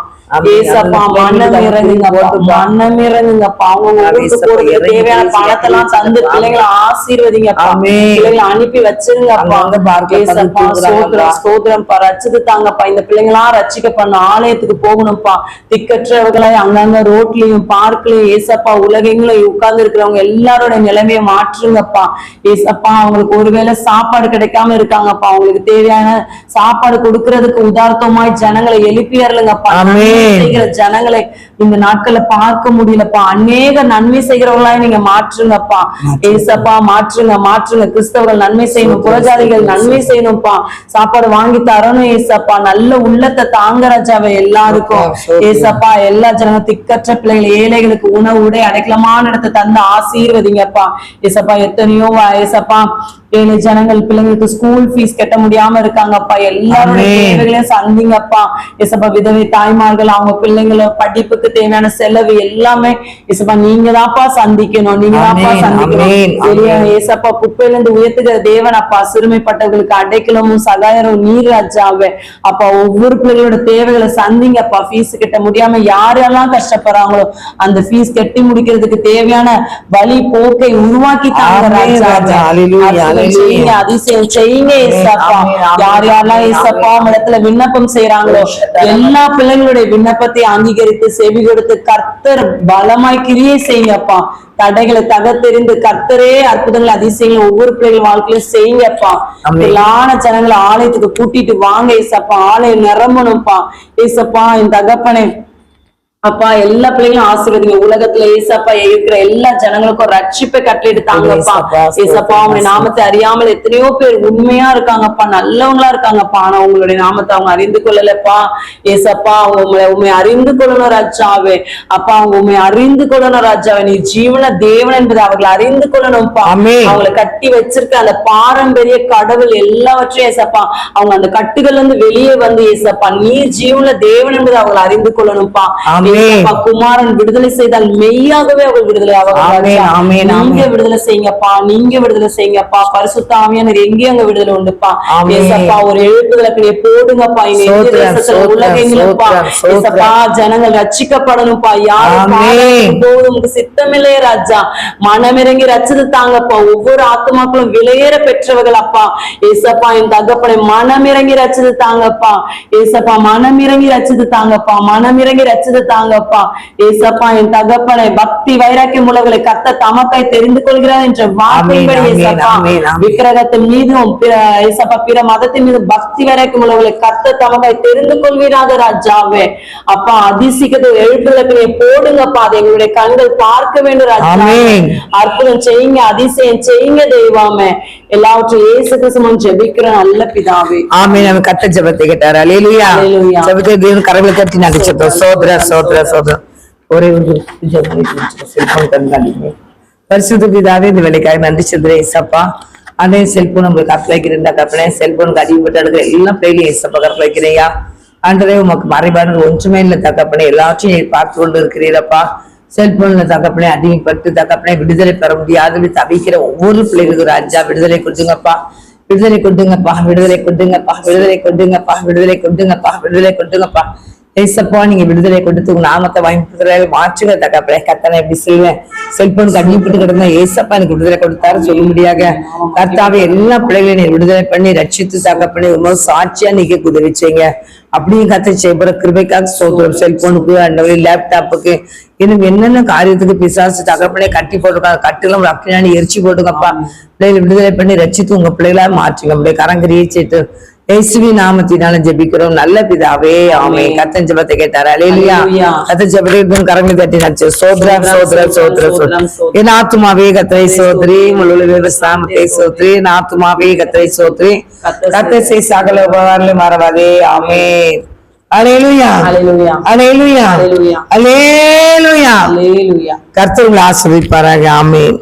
ஏசப்பா மனம் இறங்குங்கப்பா. மனம் இறங்குங்கப்பா. அவங்க ஊருக்கு போறதுக்கு தேவையான பணத்தை எல்லாம் தந்து பிள்ளைங்களை ஆசீர்வதிங்கப்பா. பிள்ளைங்களை அனுப்பி வச்சிருங்கப்பா. ஏசப்பா ஸ்தோத்திரம் ஸ்தோத்திரம்ப்பா. ரச்சித்து தாங்கப்பா. இந்த பிள்ளைங்க எல்லாம் ரட்சிக்கப்படணும். ஆலயத்துக்கு போகணும்ப்பா. திக்கற்றவர்களை அங்கங்க ரோட்லயும் பார்க்லயும் ஏசப்பா உலகங்களும் உட்கார்ந்து இருக்கிறவங்க எல்லாரோட நிலைமையை மாற்றுங்கப்பா. ஏசப்பா அவங்களுக்கு ஒருவேளை சாப்பாடு கிடைக்காம இருக்காங்கப்பா. அவங்களுக்கு தேவையான சாப்பாடு கொடுக்கறதுக்கு உதார்த்தமாய் ஜனங்களை எழுப்பியறலுங்கப்பா. செய்கிற ஜனங்களை இந்த நாட்கள்ல பார்க்க முடியலப்பா. அநேக நன்மை செய்கிறவர்களாய் நீங்க மாற்றுங்கப்பா. ஏசப்பா மாற்றுங்க மாற்றுங்க. கிறிஸ்தவர்கள் நன்மை செய்யணும். புறஜாதிகள் நன்மை செய்யணும்ப்பா. சாப்பாடு வாங்கி தரணும் ஏசப்பா. நல்ல உள்ளத்தை தாங்க ராஜாவை எல்லாருக்கும். ஏசப்பா எல்லா ஜனங்க திக்கற்ற பிள்ளைகள் ஏழைகளுக்கு உணவு உடை அடைக்கலமான இடத்தை தந்து ஆசீர்வதிங்கப்பா. ஏசப்பா எத்தனையோ ஏசப்பா ஏழை ஜனங்கள் பிள்ளைங்களுக்கு ஸ்கூல் ஃபீஸ் கட்ட முடியாம இருக்காங்கப்பா. எல்லாருடைய ஆமென். தேவைகளையும் சந்திங்கப்பா. ஏசப்பா விதவை தாய்மார்கள் அவங்க பிள்ளைங்கள படிப்புக்கு தேவையான செலவு எல்லாமே ஏசப்பா நீங்க தான்ப்பா சந்திக்கணும், நீங்க தான்ப்பா ஆமென். சந்திக்கணும். ஆமென். வெளியே ஆமென். ஏசப்பா குப்பையில இருந்து உயர்த்துகிற தேவன் அப்பா. சிறுமைப்பட்டவர்களுக்கு அடைக்கலமும் சகாயரும் நீர் ராஜாவே அப்பா. ஒவ்வொரு பிள்ளைகளோட தேவைகளை சந்திங்கப்பா. ஃபீஸ் கட்ட முடியாம யாரெல்லாம் கஷ்டப்படுறாங்களோ அந்த ஃபீஸ் கட்டி முடிக்கிறதுக்கு தேவையான வழி போக்கை உருவாக்கி தாங்க ஆமென் ராஜா. ராஜாவே. ஹalleluya, அற்புதம் ஹalleluya. செய்யுங்க, அதிசயம் செய்யுங்க ஏசப்பா. ஆமென், ஆமென், யார் யாரெல்லாம் ஆமென், ஏசப்பா ஆமென். இடத்துல விண்ணப்பம் செய்யறாங்களோ எல்லா பிள்ளைங்களுடைய விண்ணப்பத்தை அங்கீகரித்து செவி கொடுத்து கர்த்தர் பலமாய் கிரியை செய்யுங்கப்பா. தடைகளை தகர்த்தெறிந்து கர்த்தரே அற்புதங்கள் அதிசயங்கள் ஒவ்வொரு பிள்ளைகள் வாழ்க்கையிலும் செய்யுங்கப்பா. ஆமென். எல்லான ஜனங்களை ஆலயத்துக்கு கூட்டிட்டு வாங்க ஏசப்பா. ஆலயம் நிரம்பணும்ப்பா ஏசப்பா. என் தகப்பனே அப்பா எல்லா பிள்ளைங்களும் ஆசீர்வதிங்க. உலகத்துல ஏசப்பா இருக்கிற எல்லா ஜனங்களுக்கும் ரட்சிப்பை கட்டளையிட்டு தாங்கப்பா. ஏசப்பா உங்களுடைய நாமத்தை அறியாமல் எத்தனையோ பேர் உண்மையா இருக்காங்கப்பா, நல்லவங்களா இருக்காங்கப்பா. ஆனா உங்களுடைய நாமத்தை அவங்க அறிந்து கொள்ளலப்பா ஏசப்பா. அவங்க உண்மை அறிந்து கொள்ளணும் ராஜாவே அப்பா. அவங்க உண்மை அறிந்து கொள்ளணும் ராஜாவே. நீ ஜீவன தேவன் என்பதை அவர்கள் அறிந்து கொள்ளணும்ப்பா. ஆமென். அவங்களை கட்டி வச்சிருக்க அந்த பாரம்பரிய கடவுள் எல்லாவற்றையும் ஏசப்பா அவங்க அந்த கட்டுகள்ல இருந்து வெளியே வந்து ஏசப்பா நீ ஜீவன தேவன் என்பதை அவர்கள் அறிந்து கொள்ளணும்ப்பா. ஏசப்பா, குமாரன் விடுதலை செய்தால் மெய்யாகவே அவர்கள் விடுதலை ஆமென், ஆமென், நீங்க ஆமென். விடுதலை செய்யுங்கப்பா. நீங்க விடுதலை செய்யுங்கப்பா. பரிசுத்த ஆவியானவர் எங்கேயும் அங்க விடுதலை உண்டுப்பா. ஆமென். ஏசப்பா ஒரு எழுப்புதலுக்கு போடுங்கப்பா. இந்த இந்திய சோத்திரம், தேசத்துல சோத்திரம், உலகெங்கிலும்ப்பா சோத்திரம், ஏசப்பா ஜனங்கள் ரட்சிக்கப்படணும்ப்பா. யாரும் ஆமென். போது உங்க சித்தமில்லையே ராஜா. மனமிறங்கி ரச்சித்து தாங்கப்பா. ஒவ்வொரு ஆத்துமாக்களும் விலையேற பெற்றவர்கள் அப்பா ஏசப்பா. என் தகப்பனை மனமிறங்கி ரச்சித்து தாங்கப்பா ஏசப்பா. மனமிறங்கி ரச்சித்து தாங்கப்பா. மனமிறங்கி ரச்சித்து தாங்கப்பா ஏசப்பா. என் தகப்பனை பக்தி வைராக்கியம் உள்ளவர்களை கர்த்தர் தமக்காய் தெரிந்து கொள்கிறார் என்ற வார்த்தையின்படி ஆமென், ஏசப்பா ஆமென், ஆமென். விக்கிரகத்தின் மீதும் ஏசப்பா பிற மதத்தின் மீது பக்தி வைராக்கியம் உள்ளவர்களை கர்த்தர் தமக்காய் தெரிந்து கொள்வீராக ராஜாவே அப்பா. அதிசீக்கிரத்தை எழுப்புதலுக்கு போடுங்கப்பா. அதை எங்களுடைய கண்கள் பார்க்க வேண்டும் ராஜாவே. ஆமென். அற்புதம் செய்யுங்க, அதிசயம் செய்யுங்க தெய்வாமே. எல்லாவற்றையும் இயேசு கிறிஸ்துவின் ஜெபிக்கிற நல்ல பிதாவே. ஆமென். நம்ம கத்த ஜெபத்தை கேட்டார். ஹalleluya. ஹalleluya. ஜெபத்தை தேவன் கரங்களை தட்டி நாங்க ஜெபம். சோத்ர சோத்ர சோத்ர. ஒரே ஒரு ஜெபம் செல்போன் கண்காணிங்க. பரிசுத்த பிதாவே இந்த வேலைக்காக நன்றி சொல்றேன் ஏசப்பா. அதே செல்போன் உங்களுக்கு அப்ளைக்கிறேன் கப்பனே. செல்போனுக்கு அடிபட்டு எடுக்கிற எல்லா பிள்ளைகளையும் ஏசப்பா கற்பளைக்கிறையா. ஆண்டவரே உமக்கு மறைபாடு ஒன்றுமே இல்லை தகப்பனே. எல்லாத்தையும் நீர் பார்த்து கொண்டு இருக்கிறீரப்பா. செல்போன்ல தகப்பனே அடிமைப்பட்டு தகப்பனே விடுதலை பெற முடியாது தவிக்கிற ஒவ்வொரு பிள்ளைகளுக்கு ராஜா விடுதலை கொடுங்கப்பா. விடுதலை கொடுங்கப்பா. விடுதலை கொடுங்கப்பா. விடுதலை கொடுங்கப்பா. விடுதலை கொடுங்கப்பா. விடுதலை கொடுங்கப்பா. ஏசப்பா நீங்க விடுதலை கொடுத்து உங்க நாமத்தை வாங்கி மாற்றுங்க தகப்பனே. கத்தனை எப்படி சொல்லுவேன். செல்போனுக்கு அடிமைப்பட்டு கிடந்தா ஏசப்பா எனக்கு விடுதலை கொடுத்தாரு சொல்ல முடியாத கர்த்தாவே. எல்லா பிள்ளைகளையும் நீ விடுதலை பண்ணி ரட்சித்து தகப்பனே உங்க சாட்சியா நீங்க உதவி செய்யுங்க. அப்படியும் கத்தை செய்யப்படுற கிருபைக்காக சோதரம். செல்போனுக்கு அந்த லேப்டாப்புக்கு இன்னும் என்னென்ன காரியத்துக்கு பிசாசு தகப்பனே கட்டி போட்டிருக்காங்க. கட்டுலாம் ரப்பினானி எரிச்சு போட்டுங்கப்பா. பிள்ளைகளை விடுதலை பண்ணி ரட்சித்து உங்க பிள்ளைகளா மாற்றுங்க. அப்படியே கரங்கரியை செய்து இயேசுவி நாமத்தினால ஜெபிக்கிறோம் நல்ல பிதாவே ஆமென். கர்த்தன் ஜெபத்தை கேட்டார். ஹalleluya. கர்த்தன் ஜெபத்தை கரங்களை தட்டி நச்சு. சோத்ரம் சோத்ரம் சோத்ரம் சோத்ரம். என் ஆத்துமாவே கர்த்தரை சோத்ரி. முழு விவசாயத்தை சோத்ரி. என் ஆத்துமாவே கர்த்தரை சோத்ரி. கர்த்தர் செய் சகல உபகாரங்களை மறவாதே. ஆமென். ஹalleluya. ஹalleluya. ஹalleluya. ஹalleluya. ஹalleluya. ஹalleluya. கர்த்தர் உங்களை ஆசீர்வதிப்பாராக. ஆமென்.